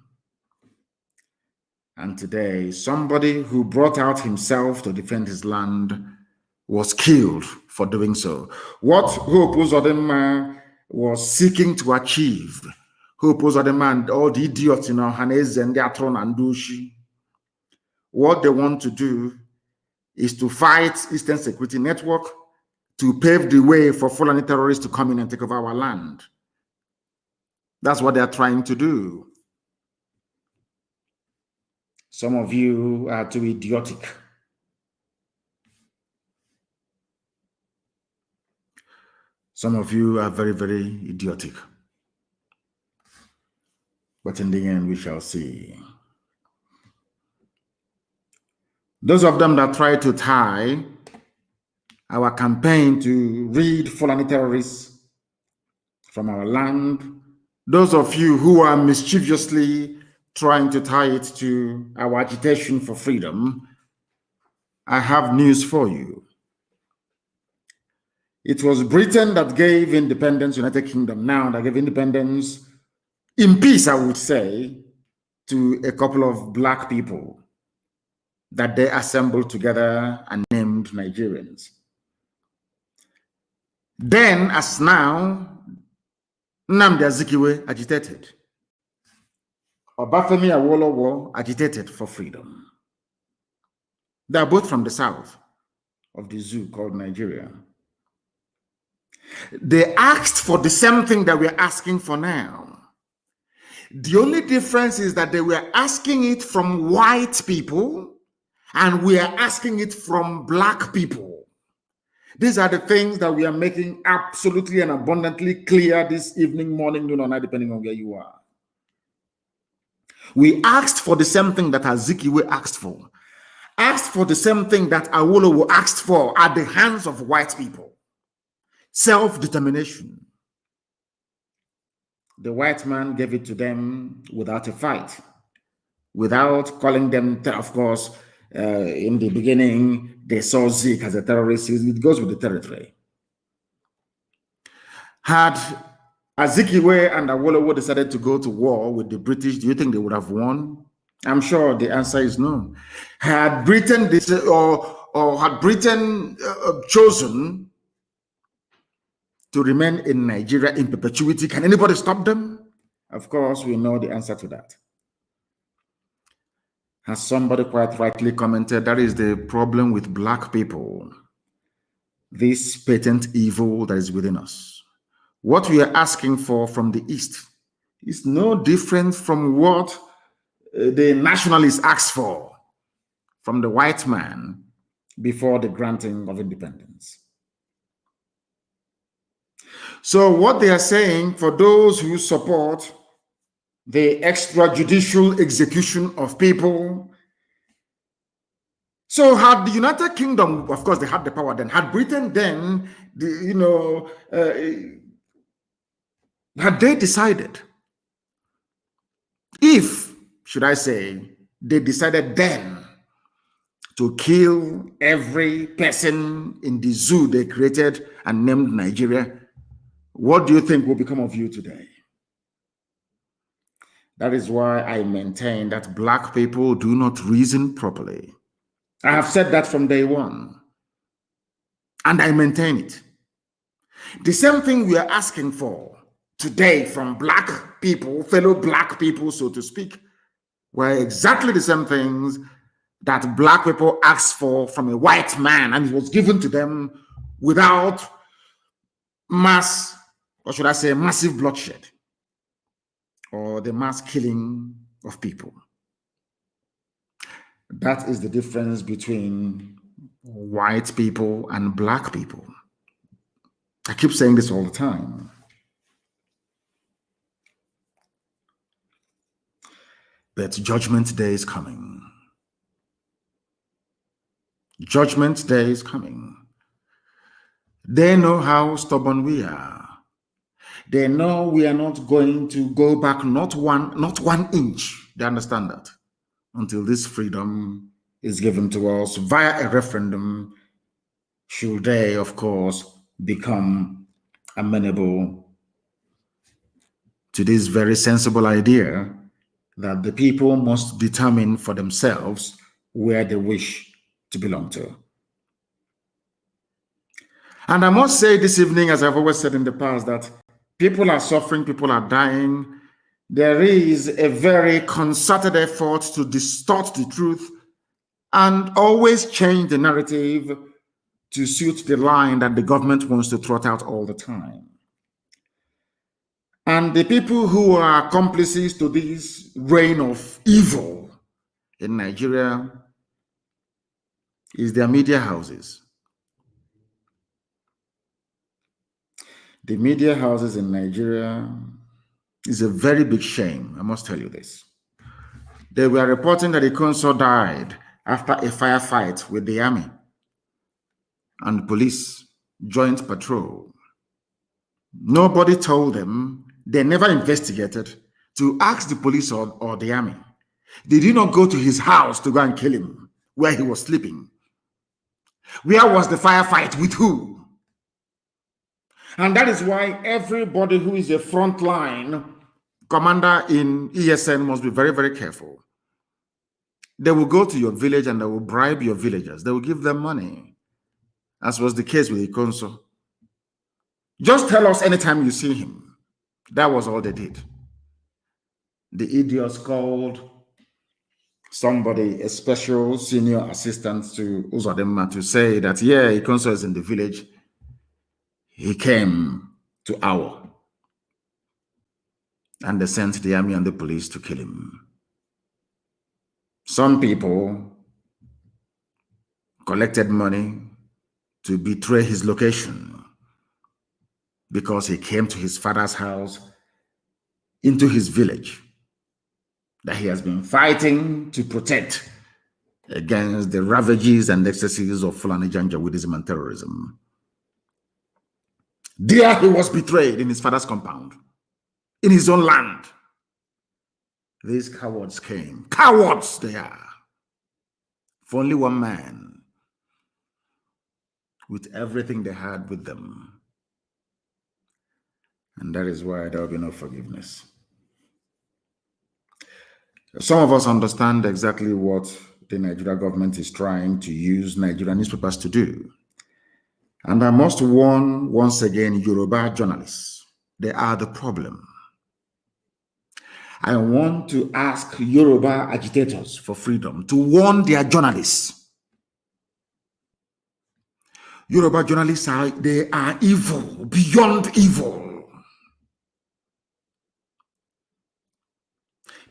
And today, somebody who brought out himself to defend his land was killed for doing so. What Hope Uzodinma was seeking to achieve, Hope Uzodinma and all the idiots in Ohaneze and Atron and Dushi, what they want to do is to fight Eastern Security Network to pave the way for Fulani terrorists to come in and take over our land. That's what they're trying to do. Some of you are too idiotic. Some of you are very, very idiotic. But in the end, we shall see. Those of them that try to tie our campaign to rid Fulani terrorists from our land those of you who are mischievously trying to tie it to our agitation for freedom, I have news for you. It was Britain that gave independence, United Kingdom now, that gave independence in peace, I would say, to a couple of black people that they assembled together and named Nigerians. Then, as now, Nnamdi Azikiwe agitated. Obafemi Awolowo agitated for freedom. They are both from the south of the zoo called Nigeria. They asked for the same thing that we're asking for now. The only difference is that they were asking it from white people and we are asking it from black people. These are the things that we are making absolutely and abundantly clear this evening, morning, noon, or night, depending on where you are. We asked for the same thing that Azikiwe asked for the same thing that Awolowo asked for at the hands of white people. Self-determination. The white man gave it to them without a fight, without calling them, of course, in the beginning, they saw Zik as a terrorist. It goes with the territory. Had Azikiwe and Awolowo decided to go to war with the British, do you think they would have won? I'm sure the answer is no. Had Britain chosen to remain in Nigeria in perpetuity, can anybody stop them? Of course, we know the answer to that. As somebody quite rightly commented, that is the problem with black people. This patent evil that is within us. What we are asking for from the East is no different from what the nationalists asked for from the white man before the granting of independence. So what they are saying, for those who support the extrajudicial execution of people, so had the United Kingdom, of course they had the power then, had Britain then, had they decided, if, should I say, they decided then to kill every person in the zoo they created and named Nigeria, what do you think will become of you today? That is why I maintain that black people do not reason properly. I have said that from day one, and I maintain it. The same thing we are asking for today from black people, fellow black people, so to speak, were exactly the same things that black people asked for from a white man, and it was given to them without mass, or should I say massive bloodshed, or the mass killing of people. That is the difference between white people and black people. I keep saying this all the time. But Judgment Day is coming. Judgment Day is coming. They know how stubborn we are. They know we are not going to go back not one inch. They understand that until this freedom is given to us via a referendum, should they, of course, become amenable to this very sensible idea that the people must determine for themselves where they wish to belong to. And I must say this evening, as I've always said in the past, that people are suffering, people are dying. There is a very concerted effort to distort the truth and always change the narrative to suit the line that the government wants to trot out all the time. And the people who are accomplices to this reign of evil in Nigeria is their media houses. The media houses in Nigeria is a very big shame. I must tell you this. They were reporting that Ikonso died after a firefight with the army and police joint patrol. Nobody told them They never investigated to ask the police or the army. They did not go to his house to go and kill him where he was sleeping. Where was the firefight? With who? And that is why everybody who is a frontline commander in ESN must be very, very careful. They will go to your village and they will bribe your villagers. They will give them money, as was the case with Ikonso. Just tell us anytime you see him. That was all they did. The idiots called somebody, a special senior assistant to Uzodema, to say that, yeah, Ikonso is in the village. He came to our, and they sent the army and the police to kill him. Some people collected money to betray his location because he came to his father's house, into his village that he has been fighting to protect against the ravages and excesses of Fulani Janjaweedism and terrorism. There he was betrayed in his father's compound, in his own land. These cowards came. Cowards they are. For only one man, with everything they had with them. And that is why there will be no forgiveness. Some of us understand exactly what the Nigerian government is trying to use Nigerian newspapers to do. And I must warn once again Yoruba journalists. They are the problem. I want to ask Yoruba agitators for freedom to warn their journalists. Yoruba journalists they are evil, beyond evil.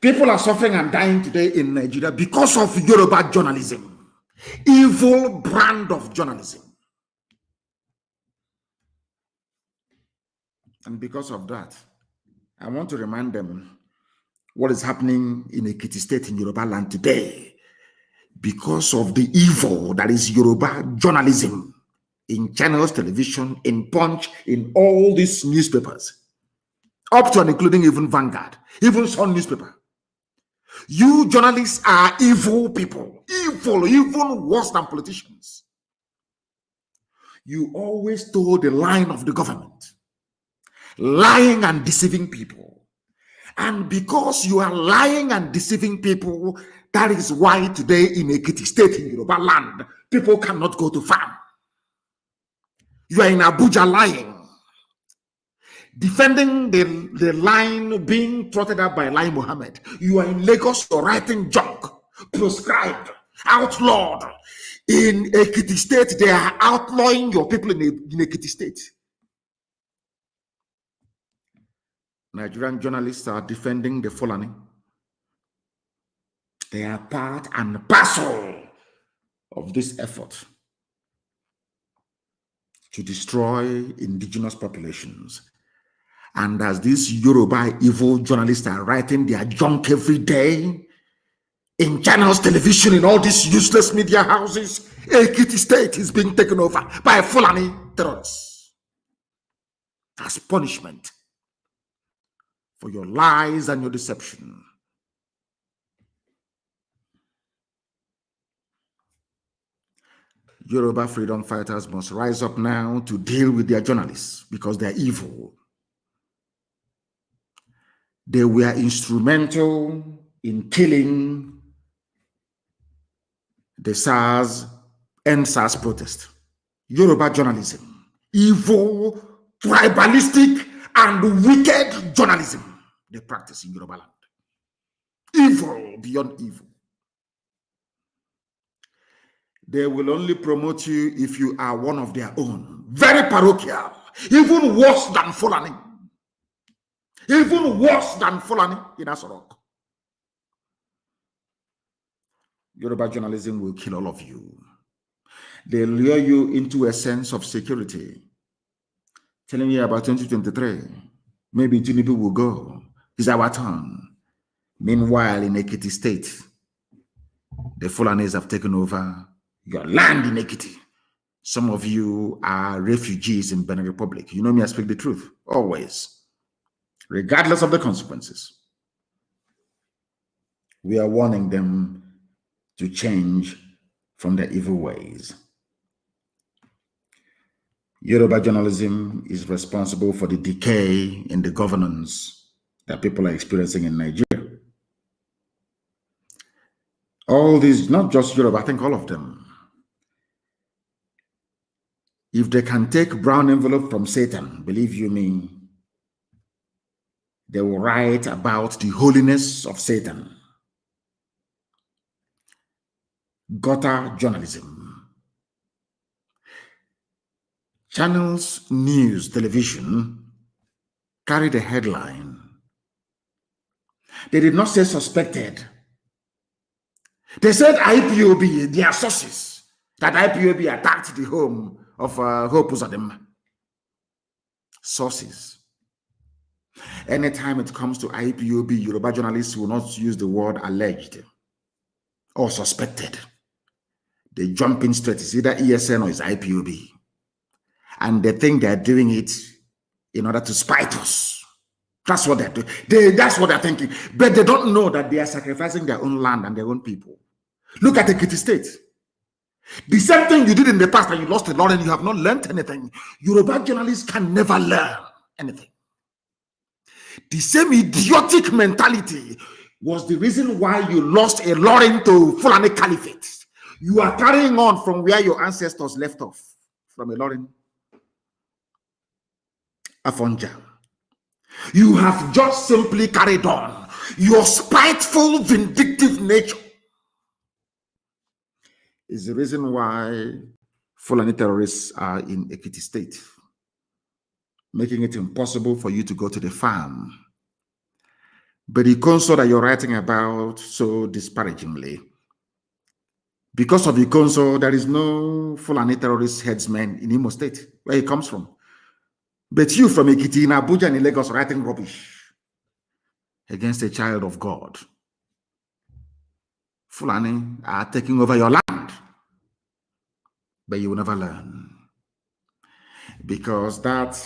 People are suffering and dying today in Nigeria because of Yoruba journalism. Evil brand of journalism. And because of that, I want to remind them what is happening in Ekiti State in Yoruba land today. Because of the evil that is Yoruba journalism in channels, television, in Punch, in all these newspapers, up to and including even Vanguard, even Sun newspaper. You journalists are evil people, evil, even worse than politicians. You always toe the line of the government, lying and deceiving people. And because you are lying and deceiving people, that is why today in Ekiti State in Yoruba land, people cannot go to farm. You are in Abuja lying, defending the line being trotted out by Lai Mohammed. You are in Lagos, you're writing junk, proscribed, outlawed. In Ekiti State, they are outlawing your people in Ekiti State. Nigerian journalists are defending the Fulani. They are part and parcel of this effort to destroy indigenous populations. And as these Yoruba evil journalists are writing their junk every day in channels, television, in all these useless media houses, Ekiti State is being taken over by Fulani terrorists as punishment for your lies and your deception. Yoruba freedom fighters must rise up now to deal with their journalists because they are evil. They were instrumental in killing the end SARS protest. Yoruba journalism, evil, tribalistic, and wicked journalism they practice in Yoruba land. Evil beyond evil. They will only promote you if you are one of their own. Very parochial. Even worse than Fulani. Even worse than Fulani in Asorok. Yoruba journalism will kill all of you. They lure you into a sense of security, telling you about 2023. Maybe Tinubu will go. It's our turn. Meanwhile, in Ekiti State, the Fulanis have taken over your land in Ekiti. Some of you are refugees in Benin Republic. You know me, I speak the truth, always. regardless of the consequences. We are warning them to change from their evil ways. Yoruba journalism is responsible for the decay in the governance that people are experiencing in Nigeria. All these, not just Yoruba, I think all of them. If they can take brown envelope from Satan, believe you me, they will write about the holiness of Satan. Gutter journalism. Channels, news, television carried a headline. They did not say suspected. They said IPOB, their sources, that IPOB attacked the home of Hope Uzodimma. Sources. Anytime it comes to IPOB, Yoruba journalists will not use the word alleged or suspected. They jump in straight. It's either ESN or it's IPOB. And they think they're doing it in order to spite us. That's what they're doing. That's what they're thinking. But they don't know that they are sacrificing their own land and their own people. Look at the Ekiti State. The same thing you did in the past and you lost a lot and you have not learned anything. Yoruba journalists can never learn anything. The same idiotic mentality was the reason why you lost a Lorin to Fulani Caliphate. You are carrying on from where your ancestors left off, from a Lorin Afonja. You have just simply carried on your spiteful, vindictive nature. Is the reason why Fulani terrorists are in Ekiti State, making it impossible for you to go to the farm. But the Ikonso that you're writing about so disparagingly, because of Ikonso, there is no Fulani terrorist headsman in Imo State, where he comes from. But you from Ekiti in Abuja and in Lagos writing rubbish against a child of God. Fulani are taking over your land, but you will never learn. Because that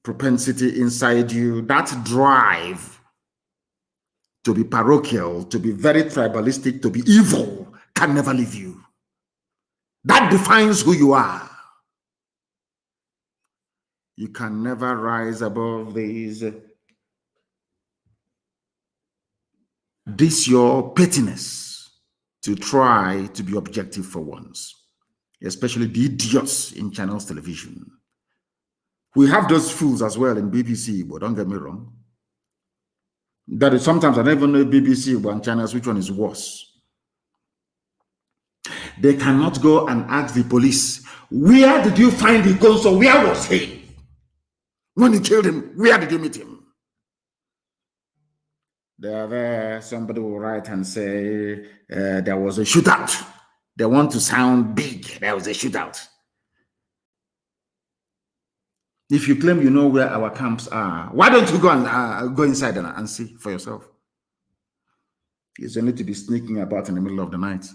propensity inside you, that drive to be parochial, to be very tribalistic, to be evil, can never leave you. That defines who you are. You can never rise above this your pettiness to try to be objective for once, especially the idiots in channels television. We have those fools as well in BBC, but don't get me wrong. That is sometimes I don't even know BBC one channels, which one is worse. They cannot go and ask the police, where did you find Ikonso? Where was he? When you killed him, where did you meet him? They are there, somebody will write and say, there was a shootout. They want to sound big. There was a shootout. If you claim you know where our camps are, why don't you go and go inside and see for yourself? It's only to be sneaking about in the middle of the night,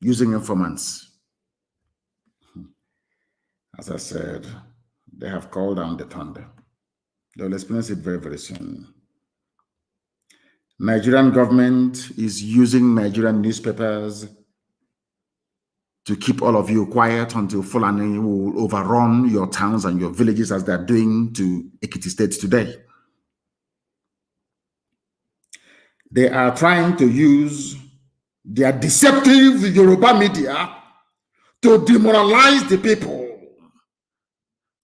using informants. As I said, they have called down the thunder. They'll experience it very, very soon. Nigerian government is using Nigerian newspapers to keep all of you quiet until Fulani will overrun your towns and your villages as they're doing to Ekiti State today. They are trying to use their deceptive Yoruba media to demoralize the people,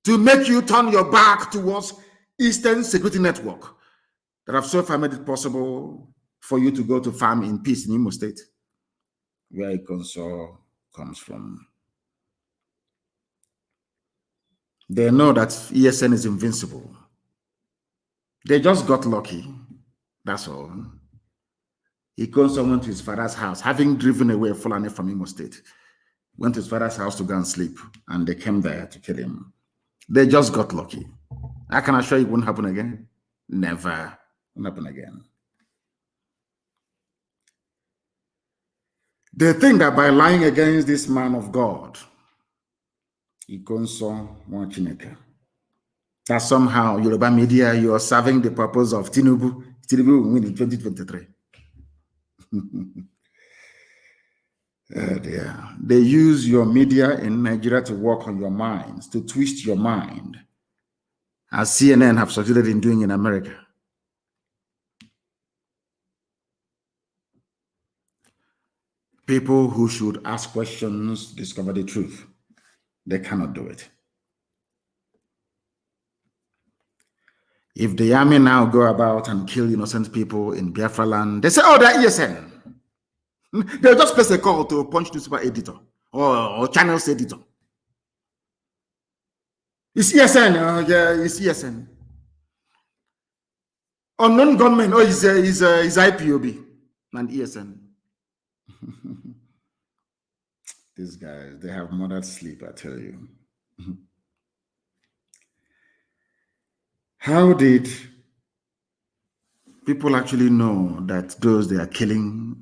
to make you turn your back towards Eastern Security Network that have so far made it possible for you to go to farm in peace in Imo State, where Ikonso comes from. They know that ESN is invincible. They just got lucky. That's all. Ikonso went to his father's house, having driven away Fulani from Imo State. Went to his father's house to go and sleep, and they came there to kill him. They just got lucky. I can assure you it won't happen again. Never. Won't happen again. They think that by lying against this man of God, Ikonso Mwachineke, that somehow Yoruba media, you are serving the purpose of Tinubu. Tinubu will win in 2023. They use your media in Nigeria to work on your minds, to twist your mind, as CNN have succeeded in doing in America. People who should ask questions discover the truth. They cannot do it. If the army now go about and kill innocent people in Biafra land, they say, oh, they're ESN. They'll just place a call to a Punch newspaper editor or channels editor. It's ESN. Yeah, it's ESN. Unknown gunmen. Oh, it's IPOB and ESN. These guys, they have murdered sleep, I tell you. How did people actually know that those they are killing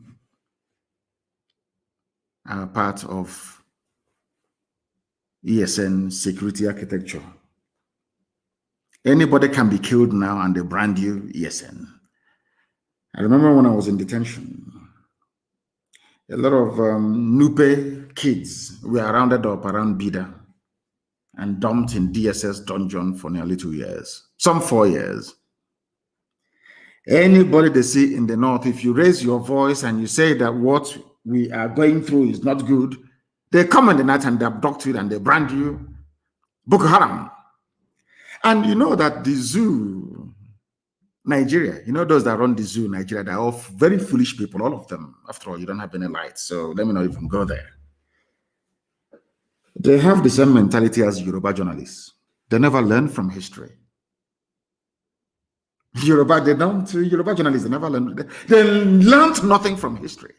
are part of ESN security architecture? Anybody can be killed now and they brand you ESN. I remember when I was in detention, a lot of Nupe kids were rounded up around Bida and dumped in DSS dungeon for nearly 2 years, some 4 years. Anybody they see in the north, if you raise your voice and you say that what we are going through is not good, they come in the night and they abduct you and they brand you Boko Haram. And you know that the zoo, Nigeria, you know those that run the zoo, Nigeria, they're all very foolish people, all of them. After all, you don't have any lights, so let me not even go there. They have the same mentality as Yoruba journalists. They never learn from history. Yoruba journalists, they never learn. They learned nothing from history.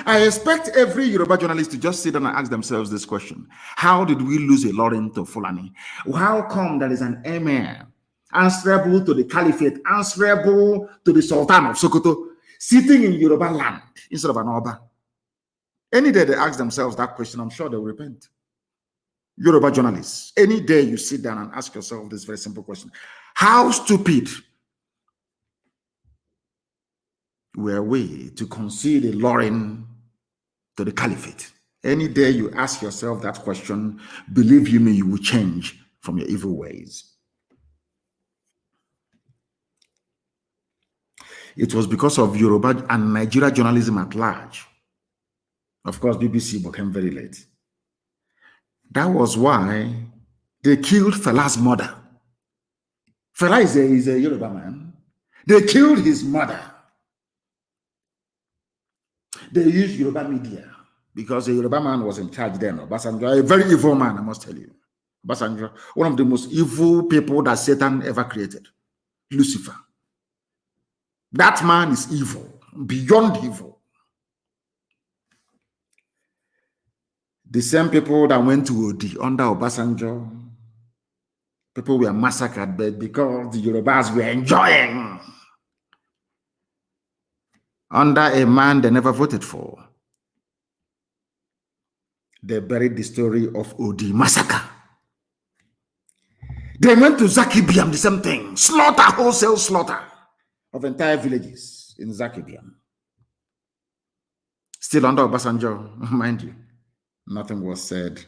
I expect every Yoruba journalist to just sit down and ask themselves this question. How did we lose a Lauren to Fulani? How come there is an emir answerable to the caliphate, answerable to the Sultan of Sokoto, sitting in Yoruba land instead of an Oba? Any day they ask themselves that question, I'm sure they will repent. Yoruba journalists, any day you sit down and ask yourself this very simple question. How stupid were we to concede a Lauren to the caliphate? Any day you ask yourself that question, believe you me, you will change from your evil ways. It was because of Yoruba and Nigeria journalism at large. Of course, BBC became very late. That was why they killed Fela's mother. Fela is a Yoruba man. They killed his mother. They used Yoruba media because the Yoruba man was in charge then. Obasanjo, a very evil man, I must tell you. Obasanjo, one of the most evil people that Satan ever created. Lucifer. That man is evil, beyond evil. The same people that went to Odi under Obasanjo, people were massacred, but because the Yorubas were enjoying under a man they never voted for, they buried the story of Odi massacre. They went to Zaki Biam, the same thing, slaughter, wholesale slaughter of entire villages in Zaki Biam. Still under Obasanjo, mind you. Nothing was said.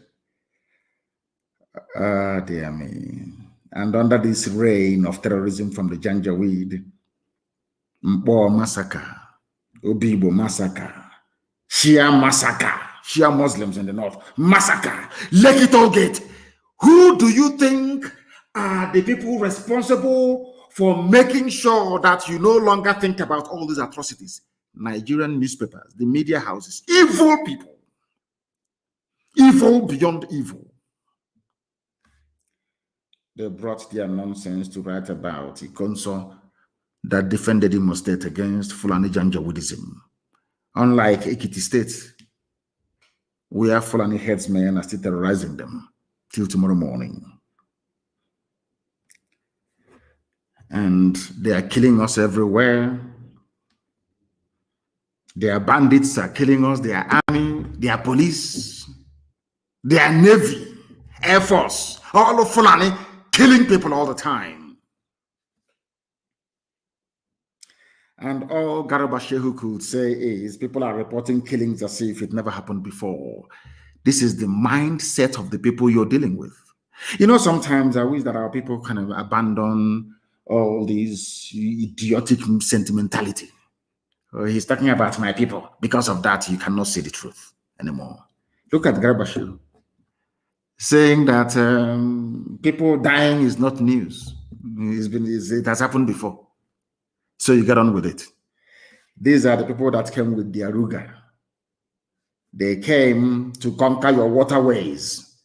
Dear me. And under this reign of terrorism from the Janjaweed, Mbo massacre, Obibo massacre, Shia massacre, Shia Muslims in the north, massacre, Lekki Toll Gate. Who do you think are the people responsible for making sure that you no longer think about all these atrocities? Nigerian newspapers, the media houses, evil people. Evil beyond evil. They brought their nonsense to write about Ikonso that defended Imo State against Fulani Janjaweedism. Unlike Ekiti State, where Fulani headsmen are still terrorizing them till tomorrow morning. And they are killing us everywhere. Their bandits are killing us, their army, their police, their navy, air force, all of Fulani killing people all the time. And all Garba Shehu could say is people are reporting killings as if it never happened before. This is the mindset of the people you're dealing with. You know, sometimes I wish that our people kind of abandon all these idiotic sentimentality. He's talking about my people. Because of that, you cannot see the truth anymore. Look at Garba Shehu saying that people dying is not news. It has happened before. So you get on with it. These are the people that came with the Aruga. They came to conquer your waterways.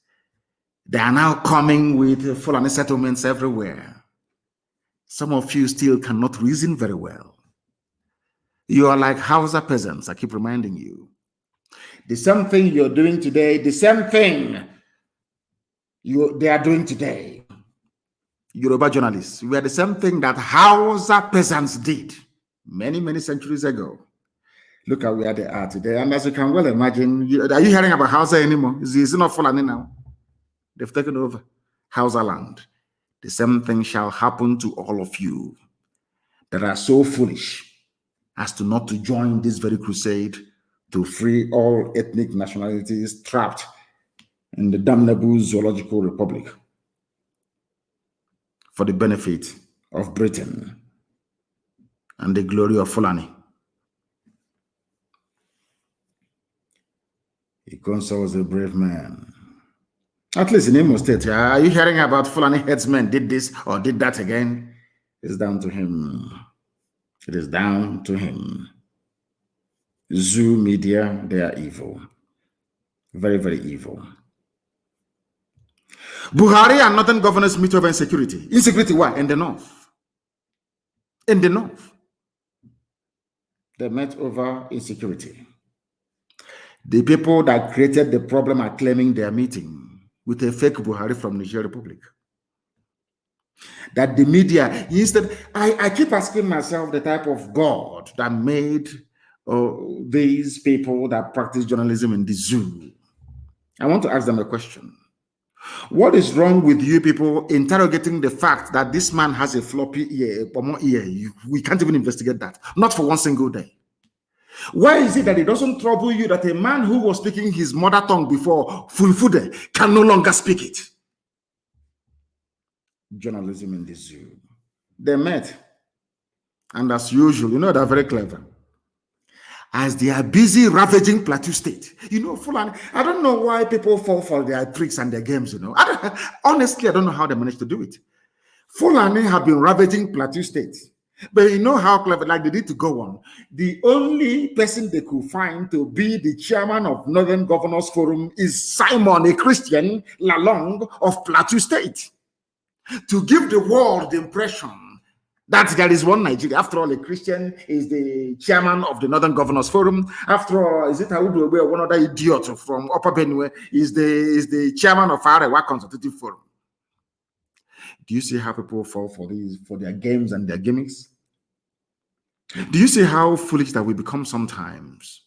They are now coming with Fulani settlements everywhere. Some of you still cannot reason very well. You are like Hausa peasants, I keep reminding you. The same thing you're doing today, the same thing they are doing today. Yoruba journalists, we are the same thing that Hausa peasants did many, many centuries ago. Look at where they are today. And as you can well imagine, are you hearing about Hausa anymore? Is it not Fulani now? They've taken over Hausa land. The same thing shall happen to all of you that are so foolish as to not to join this very crusade to free all ethnic nationalities trapped in the damnable zoological republic for the benefit of Britain and the glory of Fulani. Ikonso was a brave man. At least in Imo State, are you hearing about Fulani headsmen did this or did that again? It's down to him. It is down to him. Zoo media, they are evil. Very, very evil. Buhari and northern governors meet over insecurity. Insecurity why? In the north. In the north. They met over insecurity. The people that created the problem are claiming they are meeting with a fake Buhari from Niger Republic. That the media, instead, I keep asking myself the type of God that made these people that practice journalism in the zoo. I want to ask them a question. What is wrong with you people interrogating the fact that this man has a floppy ear, we can't even investigate that. Not for one single day. Why is it that it doesn't trouble you that a man who was speaking his mother tongue before, Fulfude, can no longer speak it? Journalism in the zoo. They met. And as usual, you know, they're very clever. As they are busy ravaging Plateau State. You know, Fulani, I don't know why people fall for their tricks and their games, you know. Honestly, I don't know how they managed to do it. Fulani have been ravaging Plateau State. But you know how clever, like they need to go on. The only person they could find to be the chairman of Northern Governors Forum is Simon, a Christian, Lalong of Plateau State. To give the world the impression that there is one Nigeria. After all, a Christian is the chairman of the Northern Governors Forum. After all, is it Audu, one other idiot from Upper Benue, is the chairman of Arewa Consultative Forum. Do you see how people fall for their games and their gimmicks? Do you see how foolish that we become sometimes?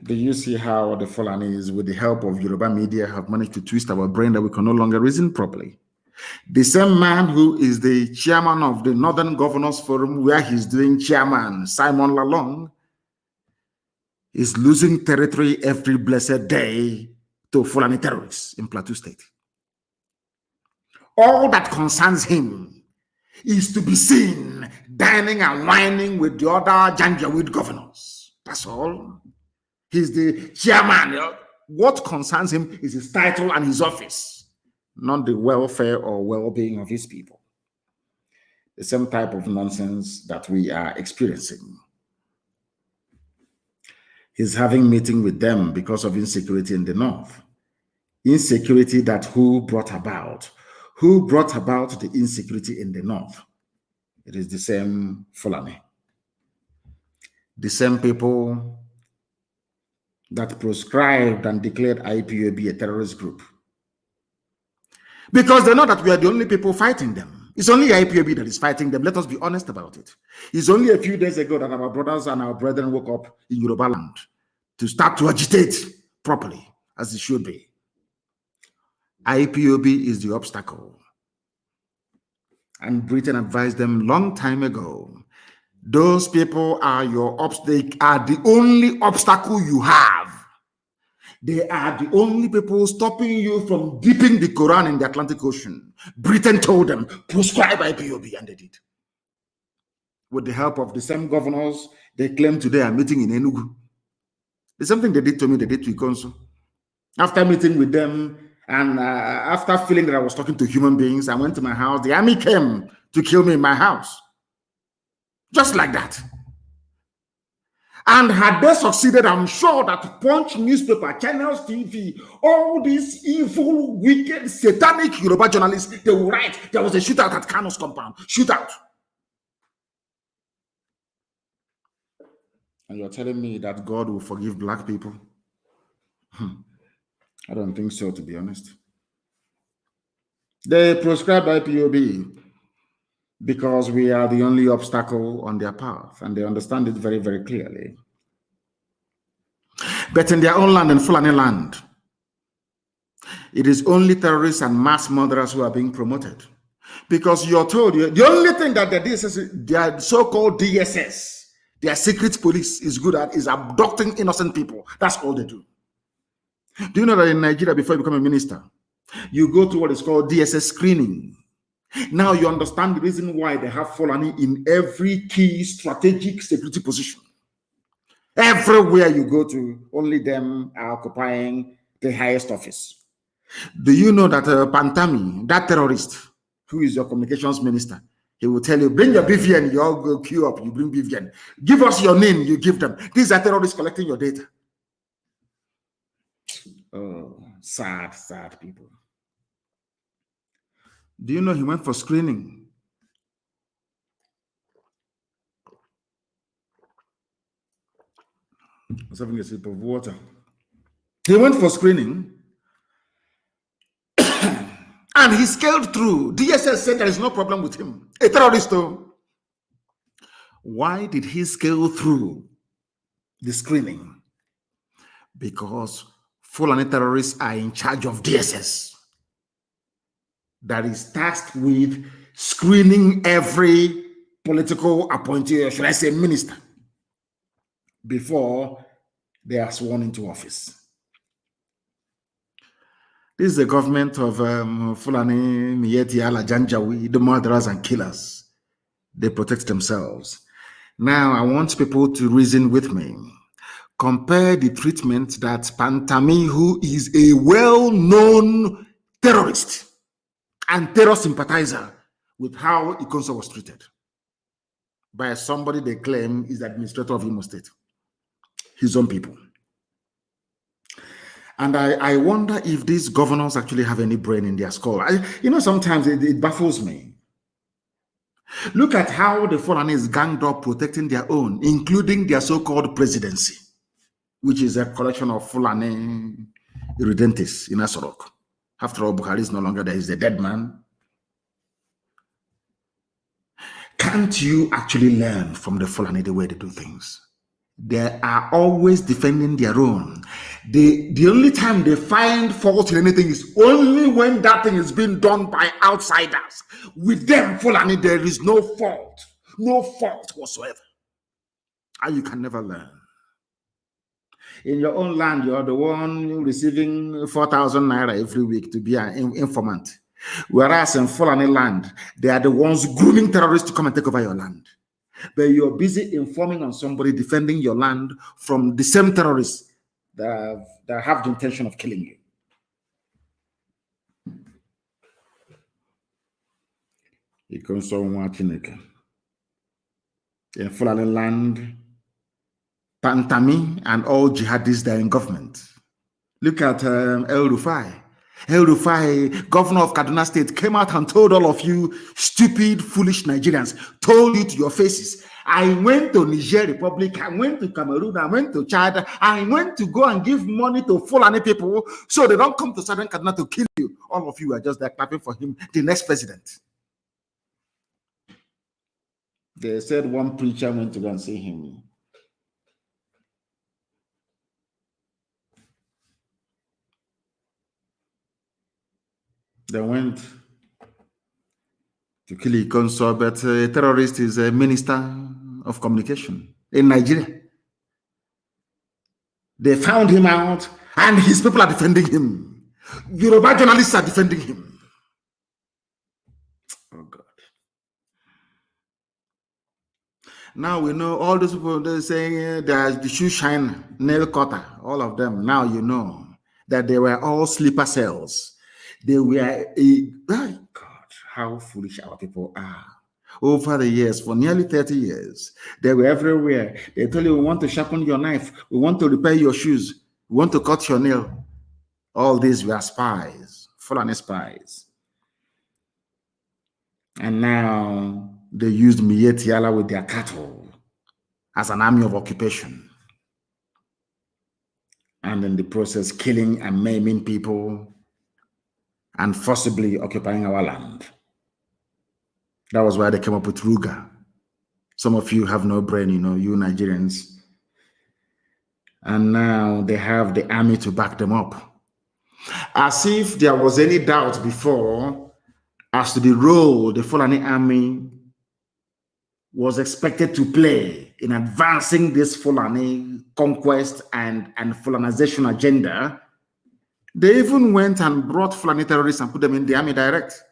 Do you see how the Fulanis, with the help of Yoruba media, have managed to twist our brain that we can no longer reason properly? The same man who is the chairman of the Northern Governors Forum, where he's doing chairman, Simon Lalong, is losing territory every blessed day to Fulani terrorists in Plateau State. All that concerns him is to be seen dining and whining with the other Janjaweed governors. That's all. He's the chairman. What concerns him is his title and his office, not the welfare or well-being of his people. The same type of nonsense that we are experiencing. He's having meeting with them because of insecurity in the north. Insecurity that who brought about? Who brought about the insecurity in the north? It is the same Fulani. The same people that proscribed and declared IPOB a terrorist group. Because they know that we are the only people fighting them. It's only IPOB that is fighting them. Let us be honest about it. It's only a few days ago that our brothers and our brethren woke up in Yoruba land to start to agitate properly, as it should be. IPOB is the obstacle. And Britain advised them long time ago. Those people are they are the only obstacle you have. They are the only people stopping you from dipping the Quran in the Atlantic Ocean. Britain told them, proscribe IPOB, and they did. With the help of the same governors they claim today are meeting in Enugu. The same thing they did to me, they did to Ikonso. After meeting with them, and after feeling that I was talking to human beings, I went to my house. The army came to kill me in my house. Just like that. And had they succeeded, I'm sure that Punch newspaper, Channels TV, all these evil, wicked, satanic Yoruba journalists, they will write, there was a shootout at Kanu's compound. Shootout. And you're telling me that God will forgive black people? I don't think so, to be honest. They proscribe IPOB because we are the only obstacle on their path, and they understand it very, very clearly. But in their own land, in Fulani land, it is only terrorists and mass murderers who are being promoted. Because you're told, the only thing that the DSS, their so-called DSS, their secret police is good at is abducting innocent people. That's all they do. Do you know that in Nigeria, before you become a minister, you go to what is called DSS screening? Now you understand the reason why they have Fulani in every key strategic security position. Everywhere you go to, only them are occupying the highest office. Do you know that Pantami, that terrorist, who is your communications minister, he will tell you, bring your BVN, you all go queue up, you bring BVN. Give us your name, you give them. These are terrorists collecting your data. Oh, sad, sad people. Do you know he went for screening? I was having a sip of water. He went for screening and he scaled through. DSS said there is no problem with him. A terrorist, though. Why did he scale through the screening? Because Fulani terrorists are in charge of DSS, that is tasked with screening every political appointee, or should I say minister, before they are sworn into office. This is the government of Fulani, Mieti, Ala, Janjawi, the murderers and killers. They protect themselves. Now, I want people to reason with me. Compare the treatment that Pantami, who is a well-known terrorist and terror sympathizer, with how Ikonso was treated by somebody they claim is the administrator of Imo State, his own people. And I wonder if these governors actually have any brain in their skull. Sometimes it baffles me. Look at how the Fulanis ganged up protecting their own, including their so-called presidency, which is a collection of Fulani irredentists in Asorok. After all, Buhari is no longer there, he's a dead man. Can't you actually learn from the Fulani the way they do things? They are always defending their own. The only time they find fault in anything is only when that thing is being done by outsiders. With them, Fulani, there is no fault whatsoever. And you can never learn. In your own land, you're the one receiving 4,000 naira every week to be an informant. Whereas in Fulani land, they are the ones grooming terrorists to come and take over your land. But you're busy informing on somebody defending your land from the same terrorists that have the intention of killing you. Ikonso Chineke. In Fulani land, Pantami and all jihadists that are in government. Look at El Rufai. El Rufai, governor of Kaduna State, came out and told all of you stupid, foolish Nigerians, told you to your faces, I went to Niger Republic, I went to Cameroon, I went to Chad, I went to go and give money to Fulani people so they don't come to Southern Kaduna to kill you. All of you are just there clapping for him, the next president. They said one preacher went to go and see him. They went to kill Ikonso, but a terrorist is a minister of communication in Nigeria. They found him out, and his people are defending him. Yoruba journalists are defending him. Oh, God. Now we know all those people, they're saying there's the shoe shine, nail cutter, all of them. Now you know that they were all sleeper cells. They were oh God, how foolish our people are. Over the years, for nearly 30 years, they were everywhere. They told you, we want to sharpen your knife. We want to repair your shoes. We want to cut your nail. All these were spies, Fulani spies. And now they used Mietiala with their cattle as an army of occupation. And in the process, killing and maiming people and forcibly occupying our land. That was why they came up with Ruga. Some of you have no brain, you know, you Nigerians. And now they have the army to back them up. As if there was any doubt before as to the role the Fulani army was expected to play in advancing this Fulani conquest and Fulanization agenda. They even went and brought Fulani terrorists and put them in the army direct.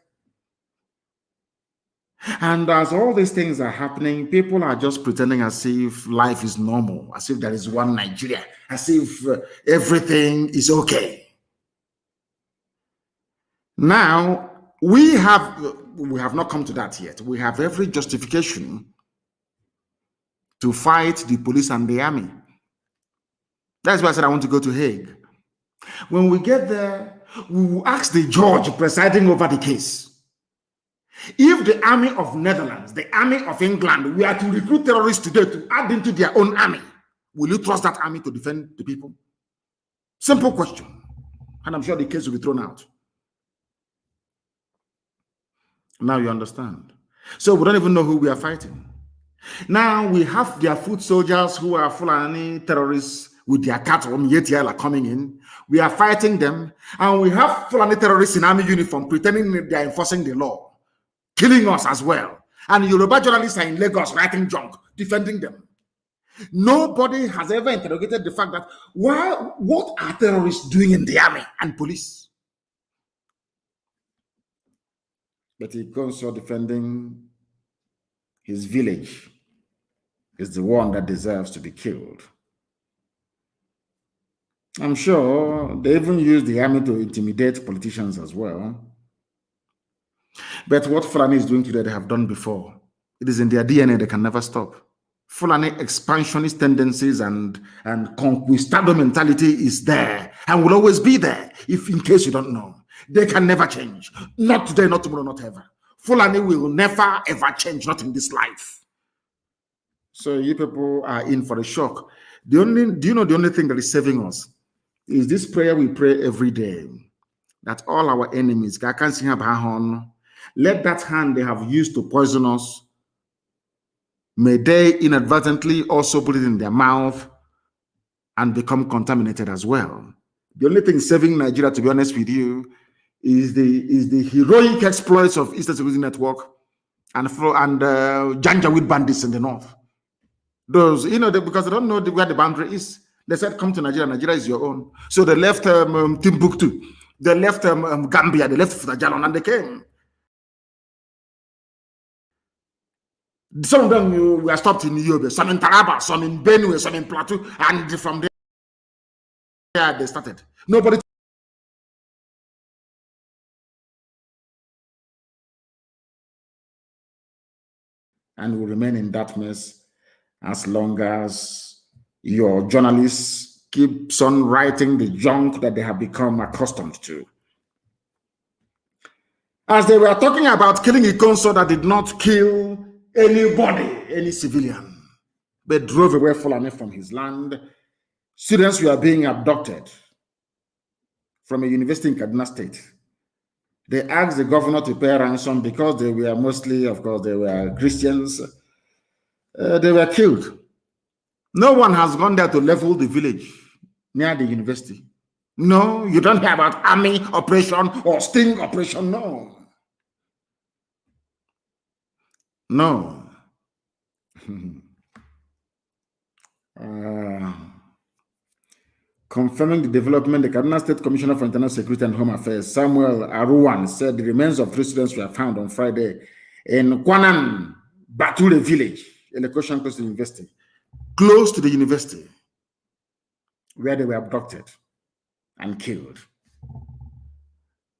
And as all these things are happening, people are just pretending as if life is normal, as if there is one Nigeria, as if everything is okay. Now, we have not come to that yet. We have every justification to fight the police and the army. That's why I said I want to go to Hague. When we get there, we will ask the judge presiding over the case. If the army of Netherlands, the army of England, were to recruit terrorists today to add into their own army, will you trust that army to defend the people? Simple question. And I'm sure the case will be thrown out. Now you understand. So we don't even know who we are fighting. Now we have their foot soldiers who are Fulani terrorists with their cattle, Yetiala, coming in. We are fighting them. And we have Fulani terrorists in army uniform pretending they are enforcing the law, killing us as well. And Yoruba journalists are in Lagos writing junk, defending them. Nobody has ever interrogated the fact that what are terrorists doing in the army and police? But Ikonso defending his village is the one that deserves to be killed. I'm sure they even use the army to intimidate politicians as well. But what Fulani is doing today, they have done before. It is in their DNA, they can never stop. Fulani expansionist tendencies and conquistador mentality is there and will always be there, if in case you don't know. They can never change. Not today, not tomorrow, not ever. Fulani will never, ever change, not in this life. So you people are in for a shock. Do you know the only thing that is saving us is this prayer we pray every day, that all our enemies, let that hand they have used to poison us, may they inadvertently also put it in their mouth and become contaminated as well. The only thing saving Nigeria, to be honest with you, is the heroic exploits of Eastern Security Network and Janjaweed bandits in the north. Those, because they don't know where the boundary is. They said, come to Nigeria. Nigeria is your own. So they left Timbuktu. They left Gambia. They left Futajalon, and they came. Some of them were stopped in Yobe, some in Taraba, some in Benue, some in Plateau, and from there they started. Nobody. And will remain in that mess as long as your journalists keeps on writing the junk that they have become accustomed to. As they were talking about killing Ikonso that did not kill anybody, any civilian, but drove away Fulani from his land. Students were being abducted from a university in Kaduna State. They asked the governor to pay ransom because they were mostly, of course, they were Christians. They were killed. No one has gone there to level the village near the university. No, you don't hear about army operation or sting operation, no. No. Confirming the development, the Kaduna State Commissioner for Internal Security and Home Affairs, Samuel Aruwan, said the remains of 3 students were found on Friday in Kwanan Bature village, in the Koshan Coastal University, close to the university, where they were abducted and killed.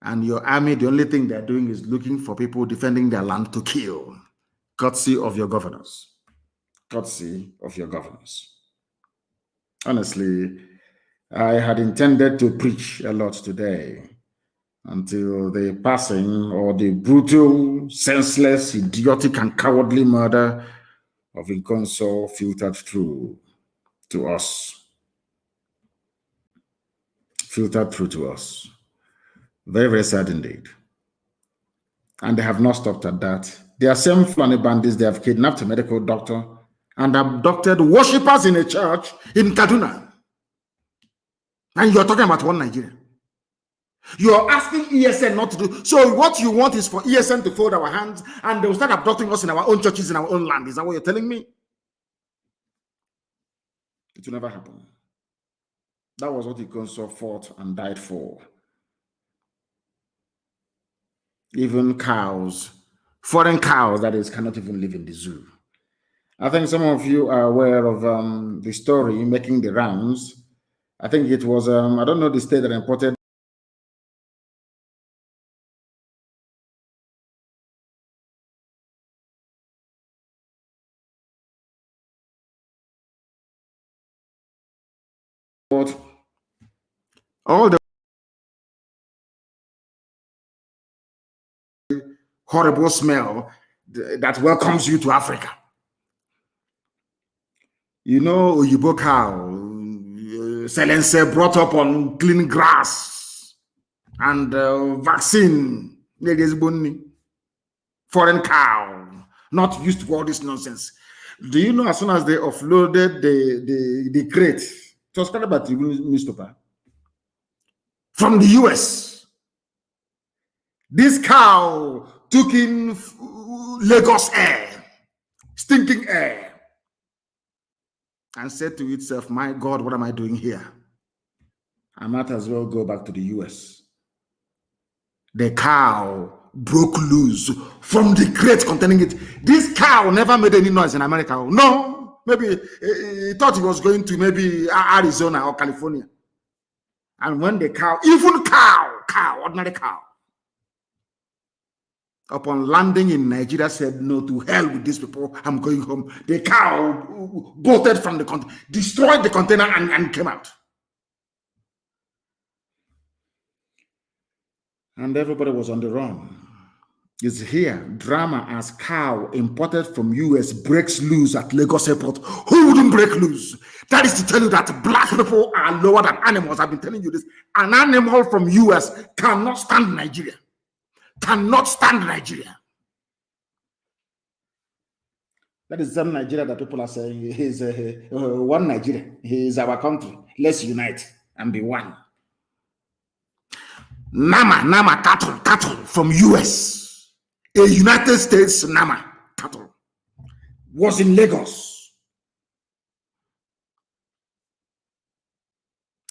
And your army, the only thing they're doing is looking for people defending their land to kill. Courtesy of your governors. Courtesy of your governors. Honestly, I had intended to preach a lot today until the passing or the brutal, senseless, idiotic, and cowardly murder of Ikonso filtered through to us. Filtered through to us. Very, very sad indeed. And they have not stopped at that. They are same Fulani bandits. They have kidnapped a medical doctor and abducted worshippers in a church in Kaduna. And you're talking about one Nigeria. You're asking ESN not to do. So what you want is for ESN to fold our hands and they'll start abducting us in our own churches, in our own land. Is that what you're telling me? It will never happen. That was what Ikonso fought and died for. Even cows, foreign cows, that is, cannot even live in the zoo. I think some of you are aware of the story making the rounds. I think it was, I don't know the state that reported all the horrible smell that welcomes you to Africa. You know, Oyibo cow, Selense brought up on clean grass and vaccine, foreign cow, not used to all this nonsense. Do you know as soon as they offloaded the crate, it was kind of about the newspaper from the US, this cow took in Lagos air, stinking air, and said to itself, my God, what am I doing here? I might as well go back to the US. The cow broke loose from the crate containing it. This cow never made any noise in America. No, maybe he thought he was going to maybe Arizona or California. And when the cow, even cow, ordinary cow, upon landing in Nigeria, said, no, to hell with these people, I'm going home. The cow bolted from the container, destroyed the container and came out. And everybody was on the run. It's here, drama as cow imported from US breaks loose at Lagos Airport. Who wouldn't break loose? That is to tell you that black people are lower than animals. I've been telling you this. An animal from US cannot stand Nigeria. Cannot stand Nigeria. That is some Nigeria that people are saying is one Nigeria. He is our country. Let's unite and be one. Nama cattle from US. A United States Nama cattle was in Lagos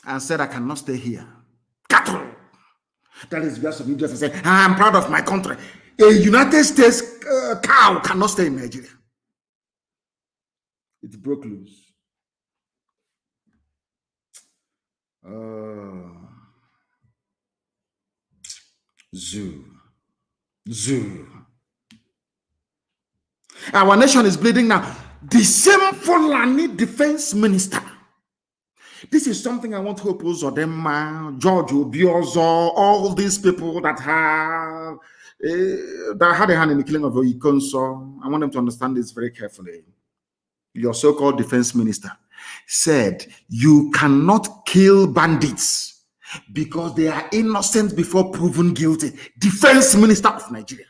and said, I cannot stay here. Cattle. That is where some idiots say, I'm proud of my country. A United States cow cannot stay in Nigeria. It broke loose. Zoo. Our nation is bleeding now. The same Fulani defense minister. This is something I want to oppose Odema, George Obiozo, all these people that had a hand in the killing of Ikonso. I want them to understand this very carefully. Your so-called defense minister said you cannot kill bandits because they are innocent before proven guilty. Defense minister of Nigeria.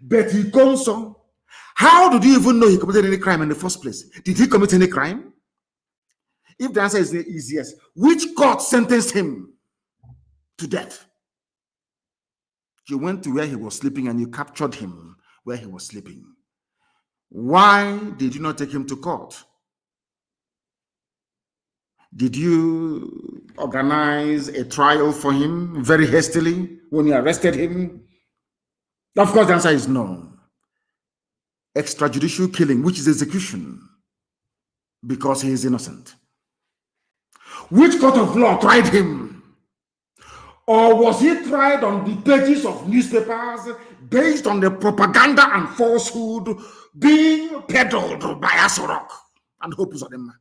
But Ikonso, how did you even know he committed any crime in the first place? Did he commit any crime? If the answer is yes, which court sentenced him to death? You went to where he was sleeping and you captured him where he was sleeping. Why did you not take him to court? Did you organize a trial for him very hastily when you arrested him? Of course, the answer is no. Extrajudicial killing, which is execution, because he is innocent. Which court of law tried him? Or was he tried on the pages of newspapers based on the propaganda and falsehood being peddled by Asorok and Hope Uzodinma?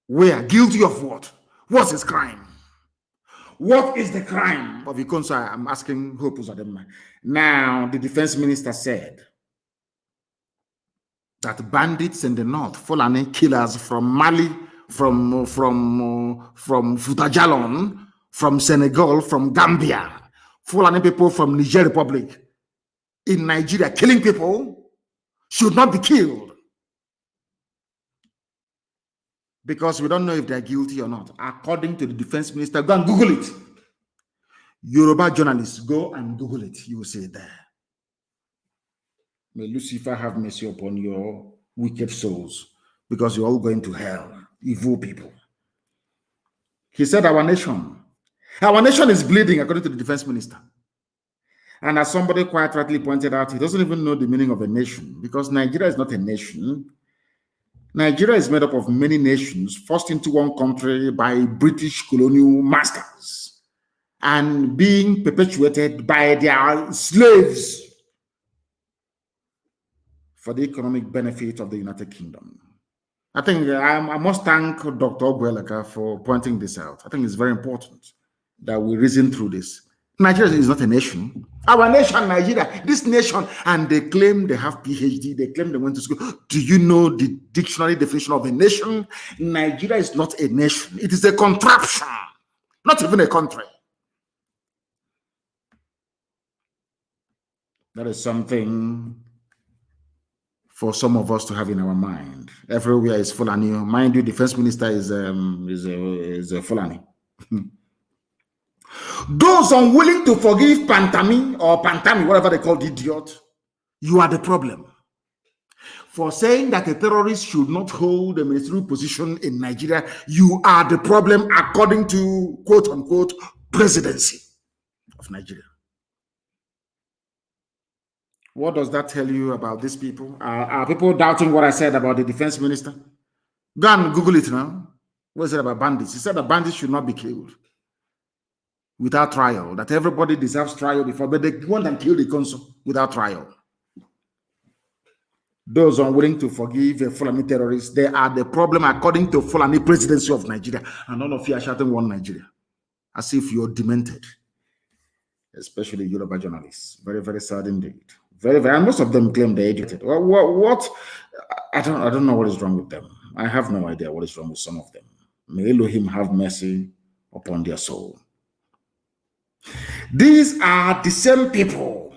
Where? Guilty of what? What's his crime? What is the crime of Ikonso? I'm asking Hope Uzodinma. Now, the defense minister said that bandits in the north, Fulani killers from Mali, from Futajalon, from Senegal, from Gambia, Fulani people from Niger Republic in Nigeria killing people should not be killed because we don't know if they're guilty or not. According to the defense minister, go and Google it. Yoruba journalists, go and Google it. You will see it there. May Lucifer have mercy upon your wicked souls, because you're all going to hell, evil people. He said our nation is bleeding, according to the defense minister. And as somebody quite rightly pointed out, he doesn't even know the meaning of a nation, because Nigeria is not a nation. Nigeria is made up of many nations, forced into one country by British colonial masters and being perpetuated by their slaves for the economic benefit of the United Kingdom. I think I must thank Dr. Ogwelaka for pointing this out. I think it's very important that we reason through this. Nigeria is not a nation. Our nation, Nigeria, this nation, and they claim they have PhD, they claim they went to school. Do you know the dictionary definition of a nation? Nigeria is not a nation. It is a contraption, not even a country. That is something for some of us to have in our mind. Everywhere is Fulani. Mind you, defense minister is a Fulani. Those unwilling to forgive Pantami or Pantami, whatever they call the idiot, you are the problem. For saying that a terrorist should not hold a ministerial position in Nigeria, you are the problem according to quote unquote presidency of Nigeria. What does that tell you about these people? Are people doubting what I said about the defense minister? Go and Google it now. What is it about bandits? He said that bandits should not be killed without trial, that everybody deserves trial before, but they want and kill the Ikonso without trial. Those unwilling to forgive a Fulani terrorist, they are the problem according to Fulani presidency of Nigeria. And all of you are shouting one Nigeria, as if you're demented, especially Yoruba journalists. Very, very sad indeed. Very, very, and most of them claim they're educated. Well, what? I don't know what is wrong with them. I have no idea what is wrong with some of them. May Elohim have mercy upon their soul. These are the same people.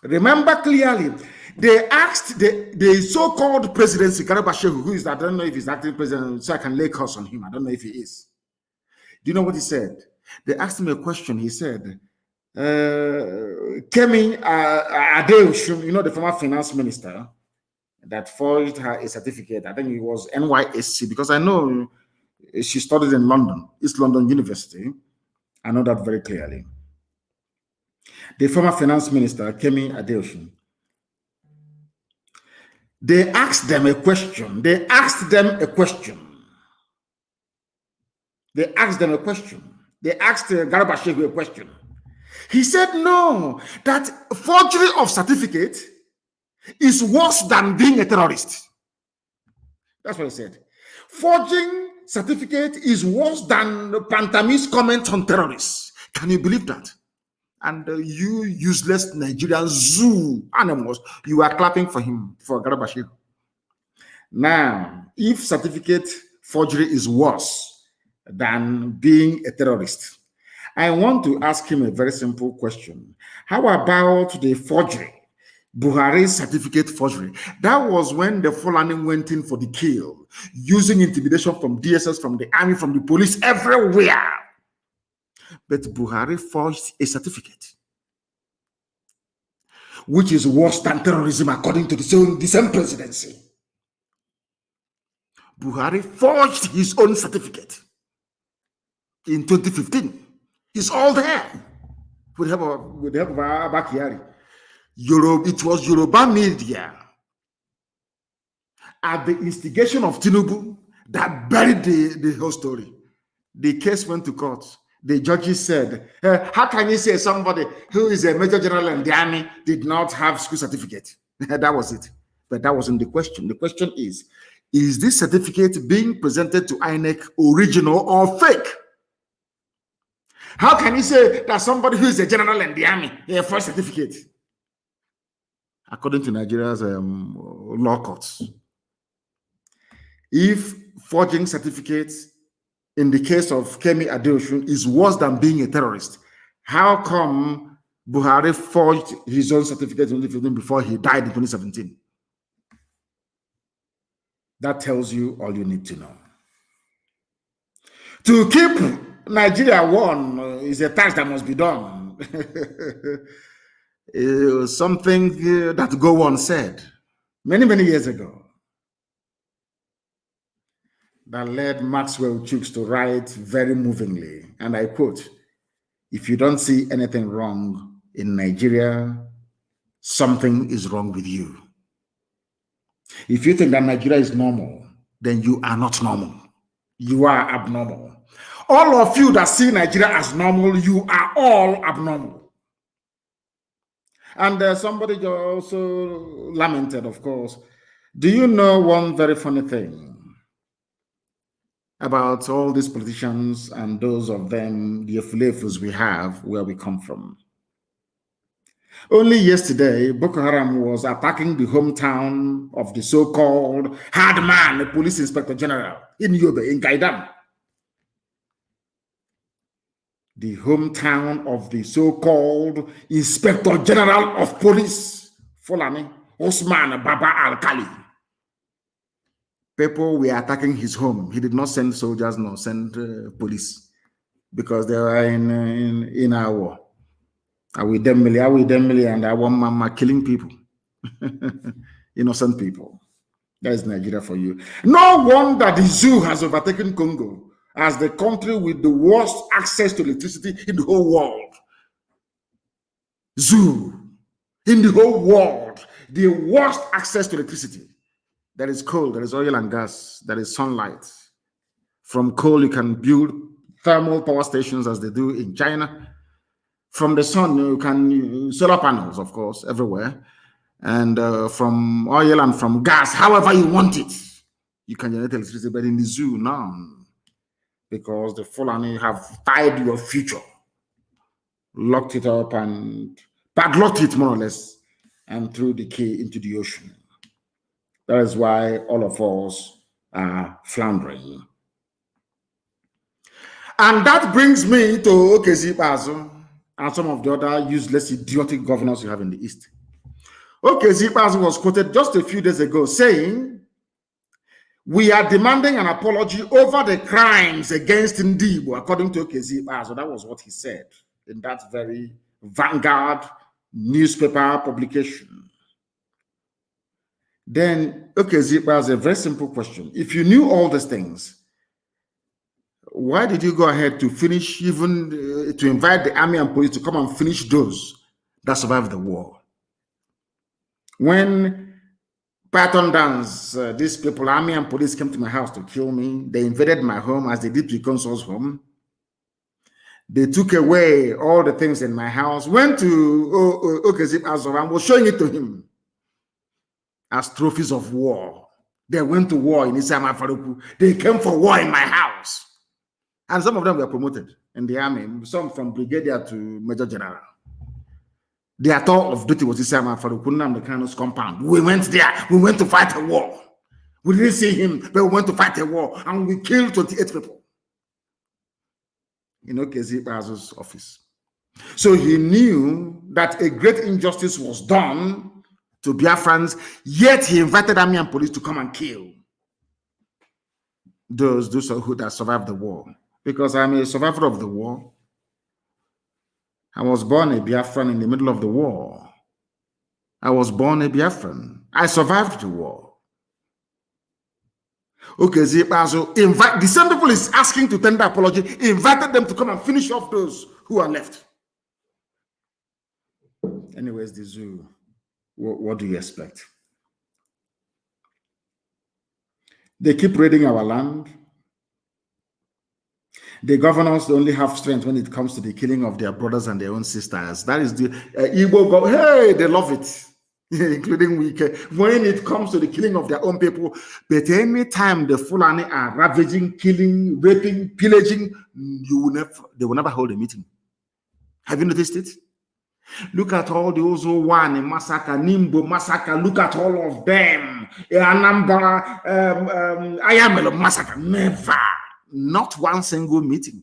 Remember clearly, they asked the so-called president, Sikarabashehu, who is, I don't know if he's acting president, so I can lay curse on him. I don't know if he is. Do you know what he said? They asked him a question. He said, Kemi Adeoshun, you know, the former finance minister that forged her a certificate. I think it was NYSC, because I know she studied in London, East London University. I know that very clearly. The former finance minister, Kemi Adeoshun, they asked them a question. They asked Garba-Shehu a question. He said, no, that forgery of certificate is worse than being a terrorist. That's what he said. Forging certificate is worse than Pantami's comment on terrorists. Can you believe that? And you useless Nigerian zoo animals, you are clapping for him, for Garba-Shehu. Now, if certificate forgery is worse than being a terrorist, I want to ask him a very simple question. How about the forgery, Buhari's certificate forgery? That was when the Fulani went in for the kill, using intimidation from DSS, from the army, from the police, everywhere. But Buhari forged a certificate. which is worse than terrorism according to the same presidency. Buhari forged his own certificate in 2015. It's all there. With the help of Abakari. It was Yoruba media at the instigation of Tinubu that buried the whole story. The case went to court. The judges said, how can you say somebody who is a major general in the army did not have school certificate? That was it. But that wasn't the question. The question is this certificate being presented to INEC original or fake? How can you say that somebody who is a general in the army has a first certificate? According to Nigeria's law courts, if forging certificates in the case of Kemi Adeosun is worse than being a terrorist, how come Buhari forged his own certificate in 2015 before he died in 2017? That tells you all you need to know. To keep Nigeria one is a task that must be done. Something that Gowon said many, many years ago that led Maxwell Chooks to write very movingly, and I quote, "If you don't see anything wrong in Nigeria, something is wrong with you. If you think that Nigeria is normal, then you are not normal. You are abnormal. All of you that see Nigeria as normal, you are all abnormal." And somebody also lamented, of course. Do you know one very funny thing about all these politicians and those of them, the Efulefus we have, where we come from? Only yesterday, Boko Haram was attacking the hometown of the so-called hard man, the police inspector general in Yobe, in Gaidam. The hometown of the so-called Inspector General of Police, Fulani, Osman Baba Al-Kali. People were attacking his home. He did not send soldiers, nor send police, because they were in our war. Are we them and our mama killing people, innocent people. That is Nigeria for you. No wonder the zoo has overtaken Congo as the country with the worst access to electricity in the whole world. Zoo in the whole world, the worst access to electricity. There is coal, there is oil and gas, there is sunlight. From coal, you can build thermal power stations as they do in China. From the sun, you can solar panels, of course, everywhere. And from oil and from gas, however you want it, you can generate electricity. But in the zoo, none. Because the Fulani have tied your future, locked it up and padlocked it more or less, and threw the key into the ocean. That is why all of us are floundering. And that brings me to Okezi Bazo and some of the other useless, idiotic governors you have in the East. Okezi Bazo was quoted just a few days ago saying, "We are demanding an apology over the crimes against Ndibo," according to Okezi Bazo. That was what he said in that very Vanguard newspaper publication. Then Okezi Bazo, a very simple question. If you knew all these things, why did you go ahead to finish, even to invite the army and police to come and finish those that survived the war? When Python Dance, these people, army and police, came to my house to kill me, they invaded my home as they did to Ikonso's home. They took away all the things in my house, went to Okezi Bazo and was showing it to him as trophies of war. They went to war in Isama Faruku. They came for war in my house. And some of them were promoted in the army, some from brigadier to major general. Their tour of duty was Isama Faruku Nnamdi Kanu's compound. We went there. We went to fight a war. We didn't see him, but we went to fight a war. And we killed 28 people in Okezi Bazo's office. So he knew that a great injustice was done to Biafrans, yet he invited army and police to come and kill those who that survived the war. Because I'm a survivor of the war. I was born a Biafran in the middle of the war. I was born a Biafran. I survived the war. Okay, so invite the same people is asking to tender apology, invited them to come and finish off those who are left. Anyways, the zoo, what do you expect? They keep raiding our land. The governors only have strength when it comes to the killing of their brothers and their own sisters. That is the Igbo. Hey, they love it, including Wike. When it comes to the killing of their own people, but any time the Fulani are ravaging, killing, raping, pillaging, they will never hold a meeting. Have you noticed it? Look at all the Ozo-Wan massacre, Nimbo massacre. Look at all of them. Anambra, Ayamelo massacre. Never. Not one single meeting.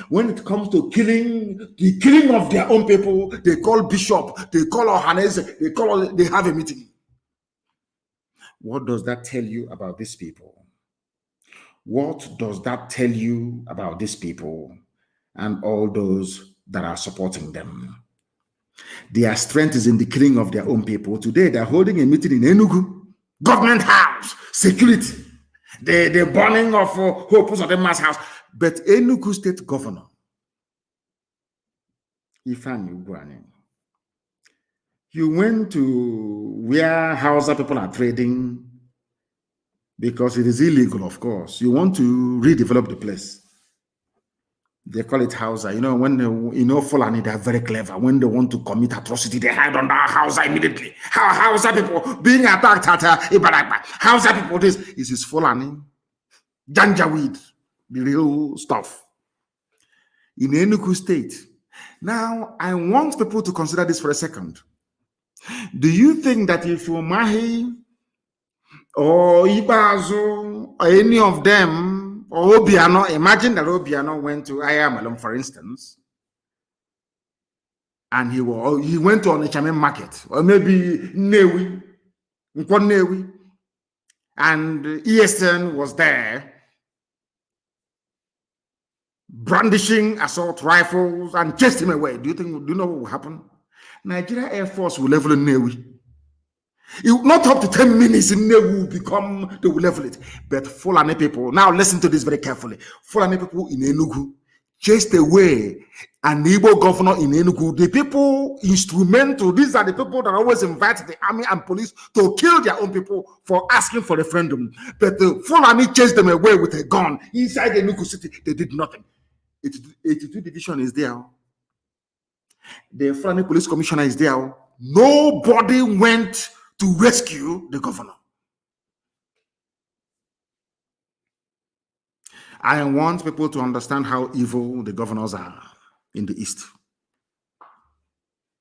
When it comes to the killing of their own people, they call Bishop, they call Ohanese, they have a meeting. What does that tell you about these people? What does that tell you about these people and all those that are supporting them? Their strength is in the killing of their own people. Today, they're holding a meeting in Enugu, government house, security. The burning of Hope Uzodimma's house. But Enugu State Governor, Ifeanyi Ugwuanyi, you went to where Hausa people are trading because it is illegal, of course. You want to redevelop the place. They call it Hausa. You know, when Fulani, they are very clever. When they want to commit atrocity, they hide under Hausa immediately. Hausa people being attacked at Ibarakba. Hausa people, this is Fulani. Janjaweed, the real stuff. In Enugu State. Now, I want people to consider this for a second. Do you think that if Umahi or Ibazu or any of them, or Obiano, imagine that Obiano went to Ayamalum, for instance, and he went to Onitsha market, or maybe Newi, and ESN was there, brandishing assault rifles and chased him away. Do you know what will happen? Nigeria Air Force will level Newi. It will not up to 10 minutes in Newi they will level it. But Fulani people, now listen to this very carefully. Fulani people in Enugu chased away an Igbo governor in Enugu. The people instrumental, these are the people that always invite the army and police to kill their own people for asking for referendum. But the Fulani chased them away with a gun inside the Enugu city. They did nothing. 82 division is there. The Fulani police commissioner is there. Nobody went to rescue the governor. I want people to understand how evil the governors are in the East.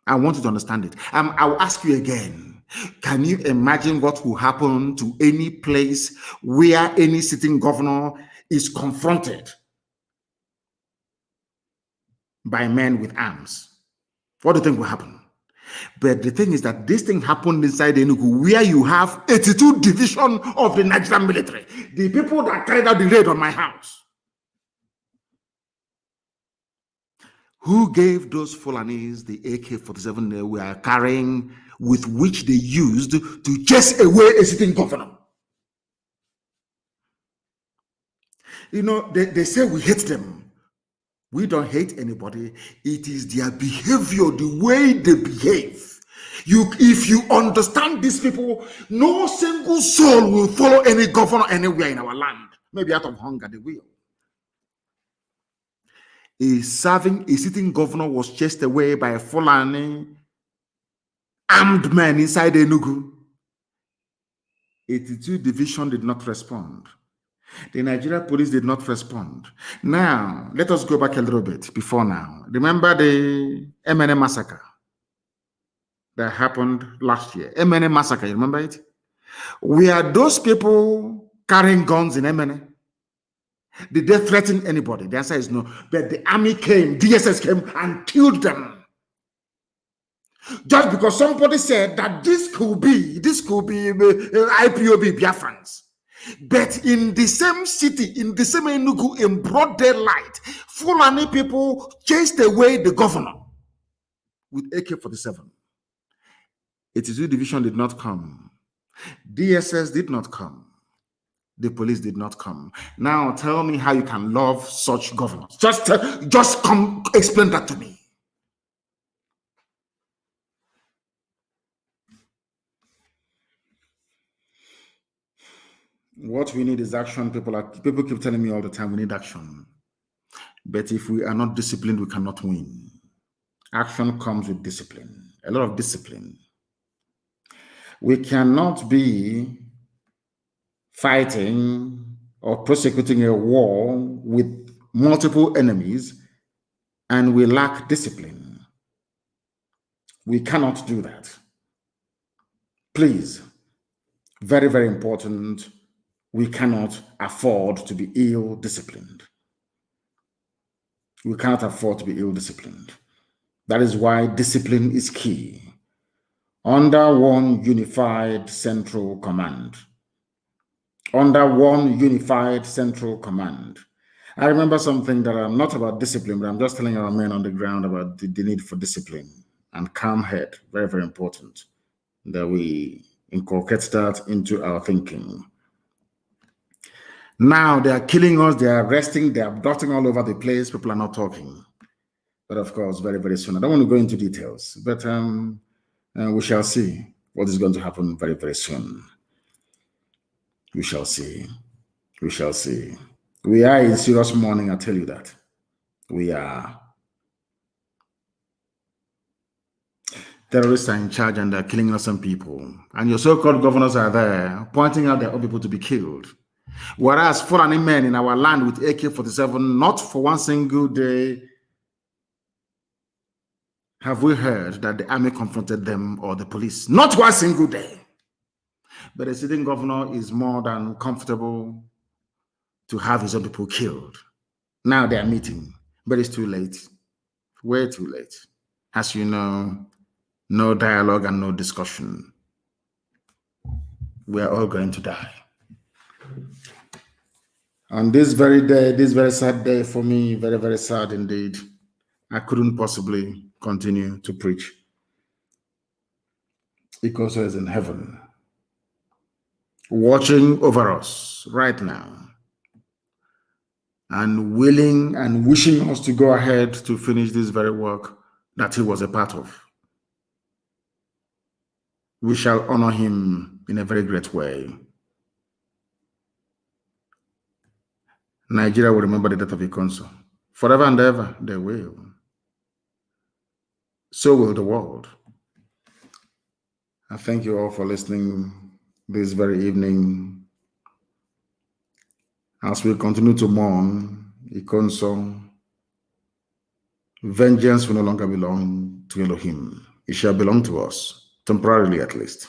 I want you to understand it. I'll ask you again. Can you imagine what will happen to any place where any sitting governor is confronted by men with arms? What do you think will happen? But the thing is that this thing happened inside Enugu, where you have 82 division of the Nigerian military. The people that carried out the raid on my house. Who gave those Fulanis the AK-47 they were carrying, with which they used to chase away a sitting governor? You know, they say we hate them. We don't hate anybody. It is their behavior, the way they behave. If you understand these people, no single soul will follow any governor anywhere in our land. Maybe out of hunger, they will. A sitting governor was chased away by a Fulani armed men inside Enugu. 82 division did not respond. The Nigeria police did not respond. Now, let us go back a little bit before now. Remember the MNA massacre that happened last year? MNA massacre, you remember it? Were those people carrying guns in MNA? Did they threaten anybody? The answer is no. But the army came, DSS came and killed them. Just because somebody said that this could be IPOB Biafrans. But in the same city, in the same Enugu, in broad daylight, Fulani people chased away the governor with AK-47. 82 Division did not come. DSS did not come. The police did not come. Now tell me how you can love such governors. Just come explain that to me. What we need is action. People keep telling me all the time we need action. But if we are not disciplined, we cannot win. Action comes with discipline, a lot of discipline. We cannot be fighting or prosecuting a war with multiple enemies and we lack discipline. We cannot do that. Please, very, very important, we cannot afford to be ill-disciplined. We cannot afford to be ill-disciplined. That is why discipline is key. Under one unified central command. Under one unified central command. I remember something that I'm not about discipline, but I'm just telling our men on the ground about the need for discipline and calm head. Very, very important that we inculcate that into our thinking. Now they are killing us, they are arresting, they are abducting all over the place. People are not talking. But of course, very, very soon. I don't want to go into details, but we shall see what is going to happen very, very soon. We shall see. We shall see. We are in serious mourning, I tell you that. We are. Terrorists are in charge and they're killing innocent people. And your so-called governors are there pointing out their own people to be killed. Whereas Fulani men in our land with AK-47, not for one single day have we heard that the army confronted them or the police. Not one single day. But the sitting governor is more than comfortable to have his own people killed. Now they are meeting, but it's too late. Way too late. As you know, no dialogue and no discussion. We are all going to die. On this very day, this very sad day for me, very, very sad indeed, I couldn't possibly continue to preach. Ikonso is in heaven, watching over us right now, and willing and wishing us to go ahead to finish this very work that he was a part of. We shall honor him in a very great way. Nigeria will remember the death of Ikonso. Forever and ever, they will. So will the world. I thank you all for listening this very evening. As we continue to mourn Ikonso, vengeance will no longer belong to Elohim. It shall belong to us, temporarily at least.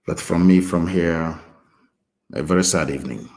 But from me, from here, a very sad evening.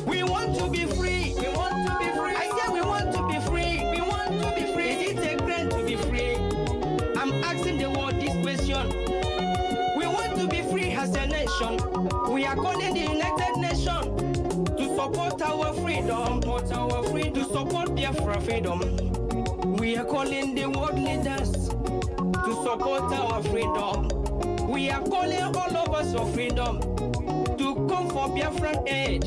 We want to be free. We want to be free. I said we want to be free. We want to be free. Is it a grant to be free? I'm asking the world this question. We want to be free as a nation. We are calling the United Nations to support our freedom, to support Biafra freedom. We are calling the world leaders to support our freedom. We are calling all of us for freedom to come for Biafran aid.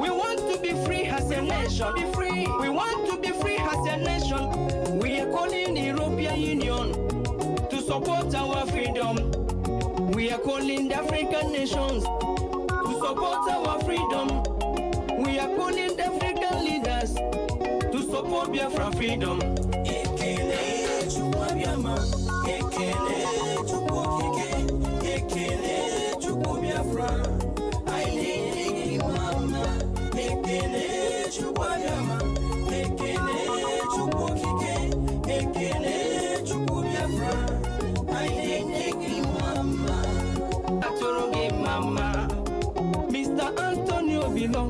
We want to be free as a nation. Be free. We want to be free as a nation. We are calling the European Union to support our freedom. We are calling the African nations to support our freedom. We are calling the African leaders to support Biafra freedom. Ekele Chukwuabiama, Ekele Chukwuokike, Ekele Chukwu Biafra. I need mama. Ekele Chukwuabiama, Ekele Chukwuokike, Ekele Chukwu Biafra. I need mama. Aturugi mama, Mr. Antonio Bilo.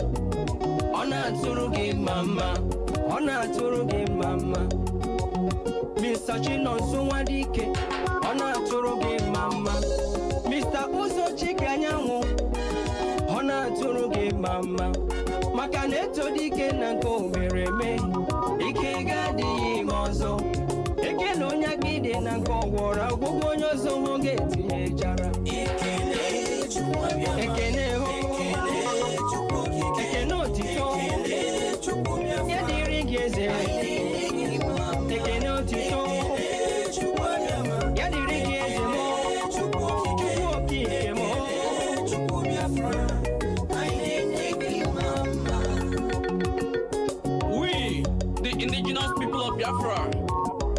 Ona aturugi mama, ona aturugi mama. Mr. Chinonso Wadike, ona aturugi mama. Mr. Uzo Chikanyango, ona aturugi mama. Makaneto dike nanko bereme, ike gadi mozo. Eke no nyagide nanko wora, gugu nyozo honge tiye jara. Ekele Chukwuabiama, Ekene ho, Ekele Chukwuokike, ekeno tito, Ekele Chukwu Biafra. yadiri geze. Ekene tito, yadiri geze mo, Chukwuokike mo. We, the indigenous people of Biafra,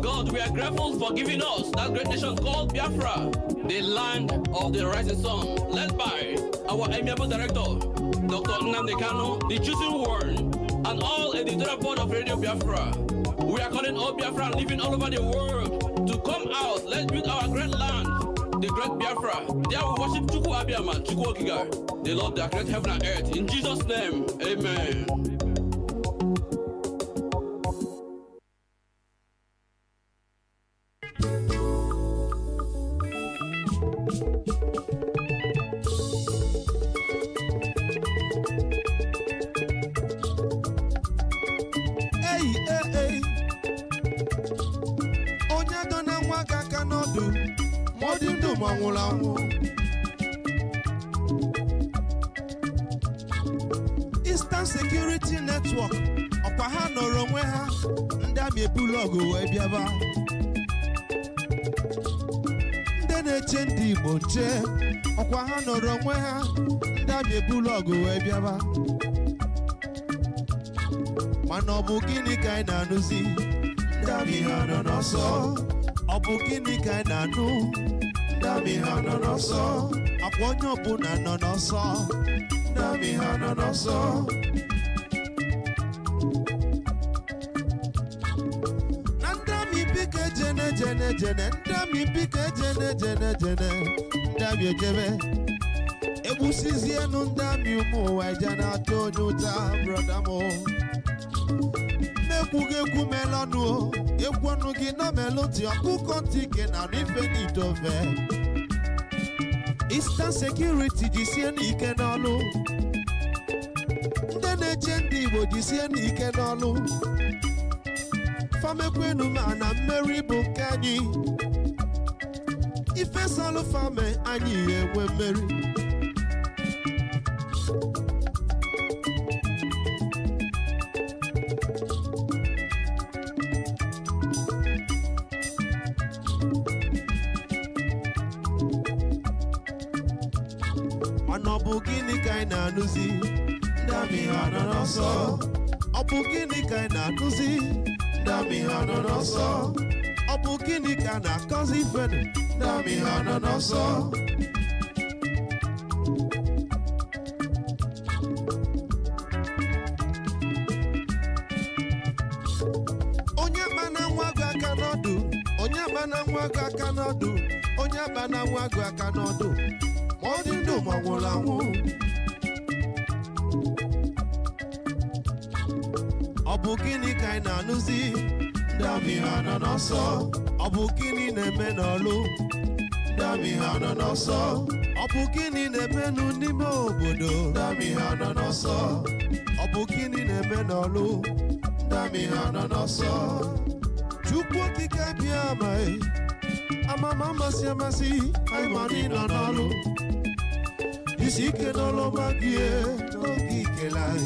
God, we are grateful for giving us that great nation called Biafra, the land of the rising sun, led by our amiable director, Dr. Nnamdi Kanu, the chosen one, and all editorial board of Radio Biafra. We are calling all Biafra living all over the world to come out. Let's build our great land, the great Biafra. There we worship Chukwuabiama, Chukwuokike, the Lord that created heaven and earth. In Jesus' name, amen. Eastern Security Network ọkwa ha nọrọ onwe ha ndị amị ebulọgụ wee bịaba ndị na-eche ndị Igbo nche ọkwa ha nọrọ onwe ha ndị amị ebulọgụ wee bịaba mana ọ bụ gịnị ka anyị na-anụzi ndị amị ha nọ n'ọsọ ọ bụ gịnị ka anyị na-anụ ndị amị ha nọ n'ọsọ akwa onye ọbụla nọ n'ọsọ ndị amị ha nọ n'ọsọ na ndị amị biko ejene jene jene ndị amị biko ejene jene jene ndị amị ejebe egbusizienu ndị amị ụmụ ụwa eje na-atụ onye ụta brọda m na-ekwughị egwu melọnụ egwu ọnụ gị na meloti ọkụkọ ntị ike na ife n'itofe Eastern Security jisie n'ike n'ọlụ ndị na-eche ndị Igbo jisie n'ike n'ọlụ famekwenu ma na mmeri bụ nke anyị ife salụ fame anyị enwe mmeri mana ọ bụ gịnị ka anyị na-anụzi ndị amị ha nọ n'ọsọ ọ bụ gịnị ka anyị na-anụzi ndị amị ha nọ n'ọsọ ọ bụ gịnị ka a na-akọzi ifenu ndị amị ha nọ n'ọsọ onye kpana nwa gụ aka n'ọdụ onye kpana nwa gụ aka n'ọdụ onye kpana nwa gụ aka n'ọdụ ma ọ dị ndụ ma ọ nwụrụ anwụ ọ bụ gịnị ka anyị na-anụzi ndị amị ha nọ n'ọsọ ọ bụ gịnị na-eme n'ọlụ ndị amị ha nọ n'ọsọ ọ bụ gịnị na-emenụ n'ime obodo ndị amị ha nọ n'ọsọ ọ bụ gịnị na-eme n'ọlụ ndị amị ha nọ n'ọsọ Chukwu kika Biama, Amama Masi, I'm on all. Isike no lo magie, no gikelai.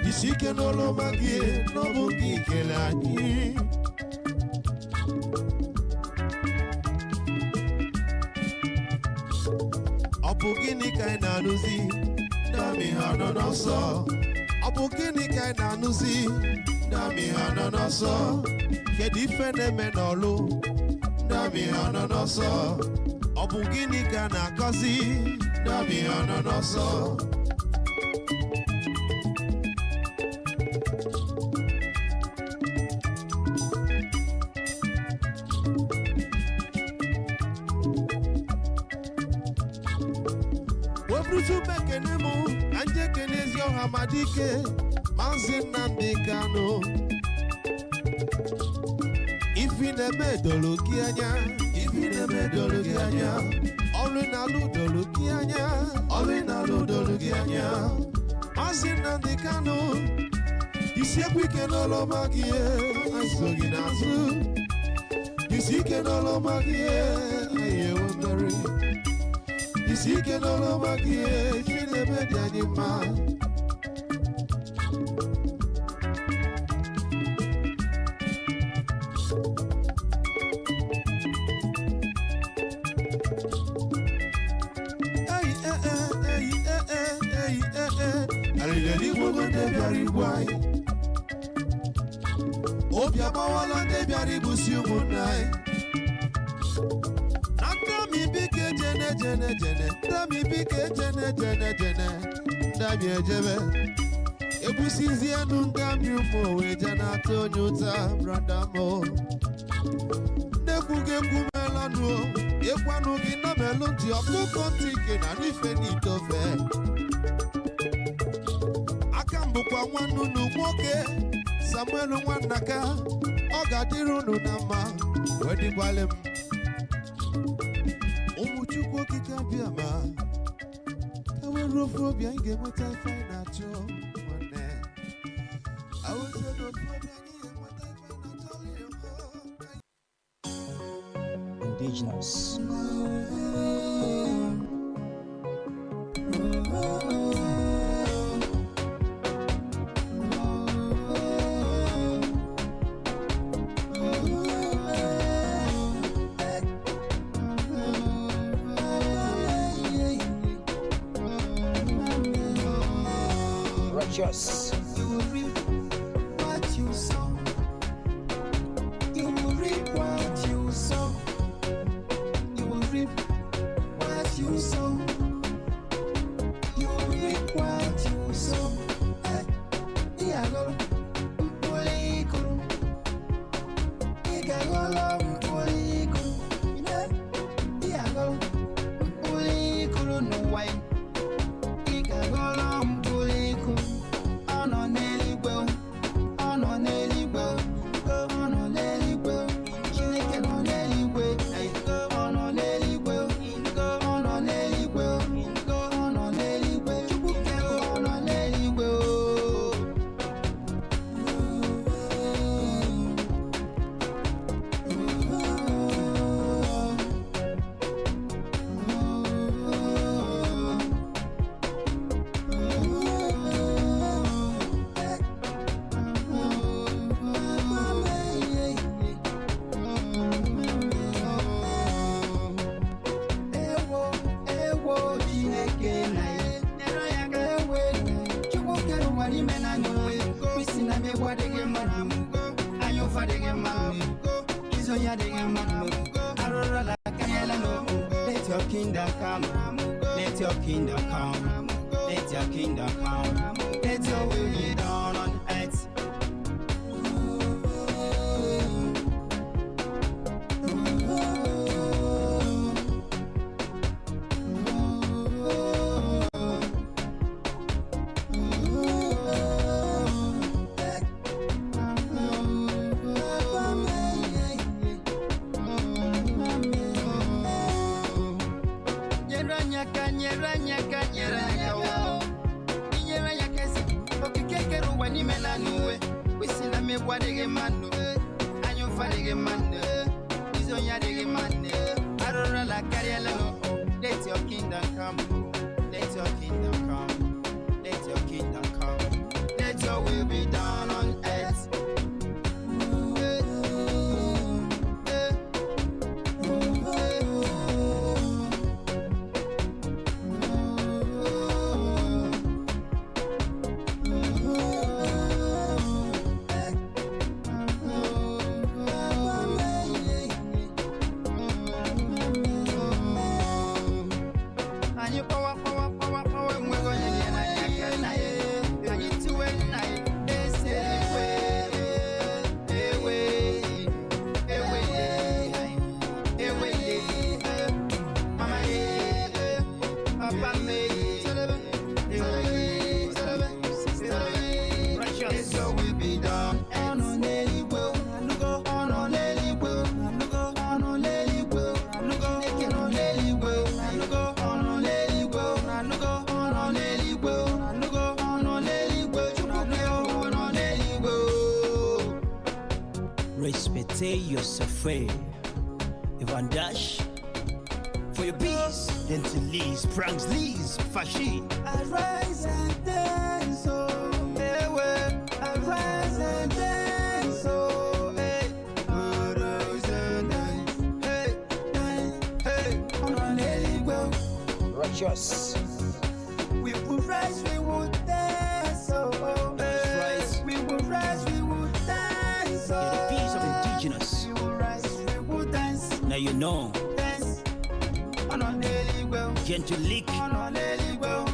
Isike no lo magie, no gikelai. Opugini kaina nuzi, dami hano no so. Opugini kaina nuzi, dami hano no so. Kedifene menolu, dami hano no so. Opugini kana kazi. Dami ananoso. Wabrutu bekenemu, anje kenezio hamadike, Mazi Nnamdi Kanu. Ifine medologianya, Orinalu dolugianya, Mazi Nnamdi Kanu. Isiekwe no lo magie, Isoginazu. Isike no lo magie, Ayewambere. Isike no lo magie, Ifine medianima. Obiabawala de biaribusi umunai. Nami bike jene. Nami bike jene. Nami ejebe. Ebusizi enu ndami umo wejana tonyuta brandamo. Nebuge kumelanu. Ekwanu gina melunti oku kontike na nife nitofe. Akambukwa wanunu mwoke. Samuel Wanaka, Ogadirunu Nama, Wedi Balem Umuchukwu kika Biama, Kawerofobia inge mutai finacho, Wane. I will say no phobia inge mutai finacho. Indigenous. Just you will reap what you sow. You will reap what you sow. You will reap what you sow. You will reap what you sow. Iagolo, Polikuru. Igagolo, Polikuru. Iagolo, Polikuru no wine. Igagolo, Polikuru. Let your kingdom come. Let your kingdom come. Let your kingdom come. Let your will be done on earth. Let your kingdom come. Let your kingdom come. Let your kingdom come. Let your will be done on earth. Respecte yourself, Ivan Dash. For your peace, then to Lee's, Pranks Lee's, Fashi. I rise and dance, oh, hey, well, I rise and dance, oh, hey, I rise and dance, hey, on a well, Righteous. we will rise, we will dance, oh, hey, we will rise, we will dance, oh, You're the peace of indigenous. we will rise, we will dance, Now you know. dance, on a well, Gentle leak. on a well.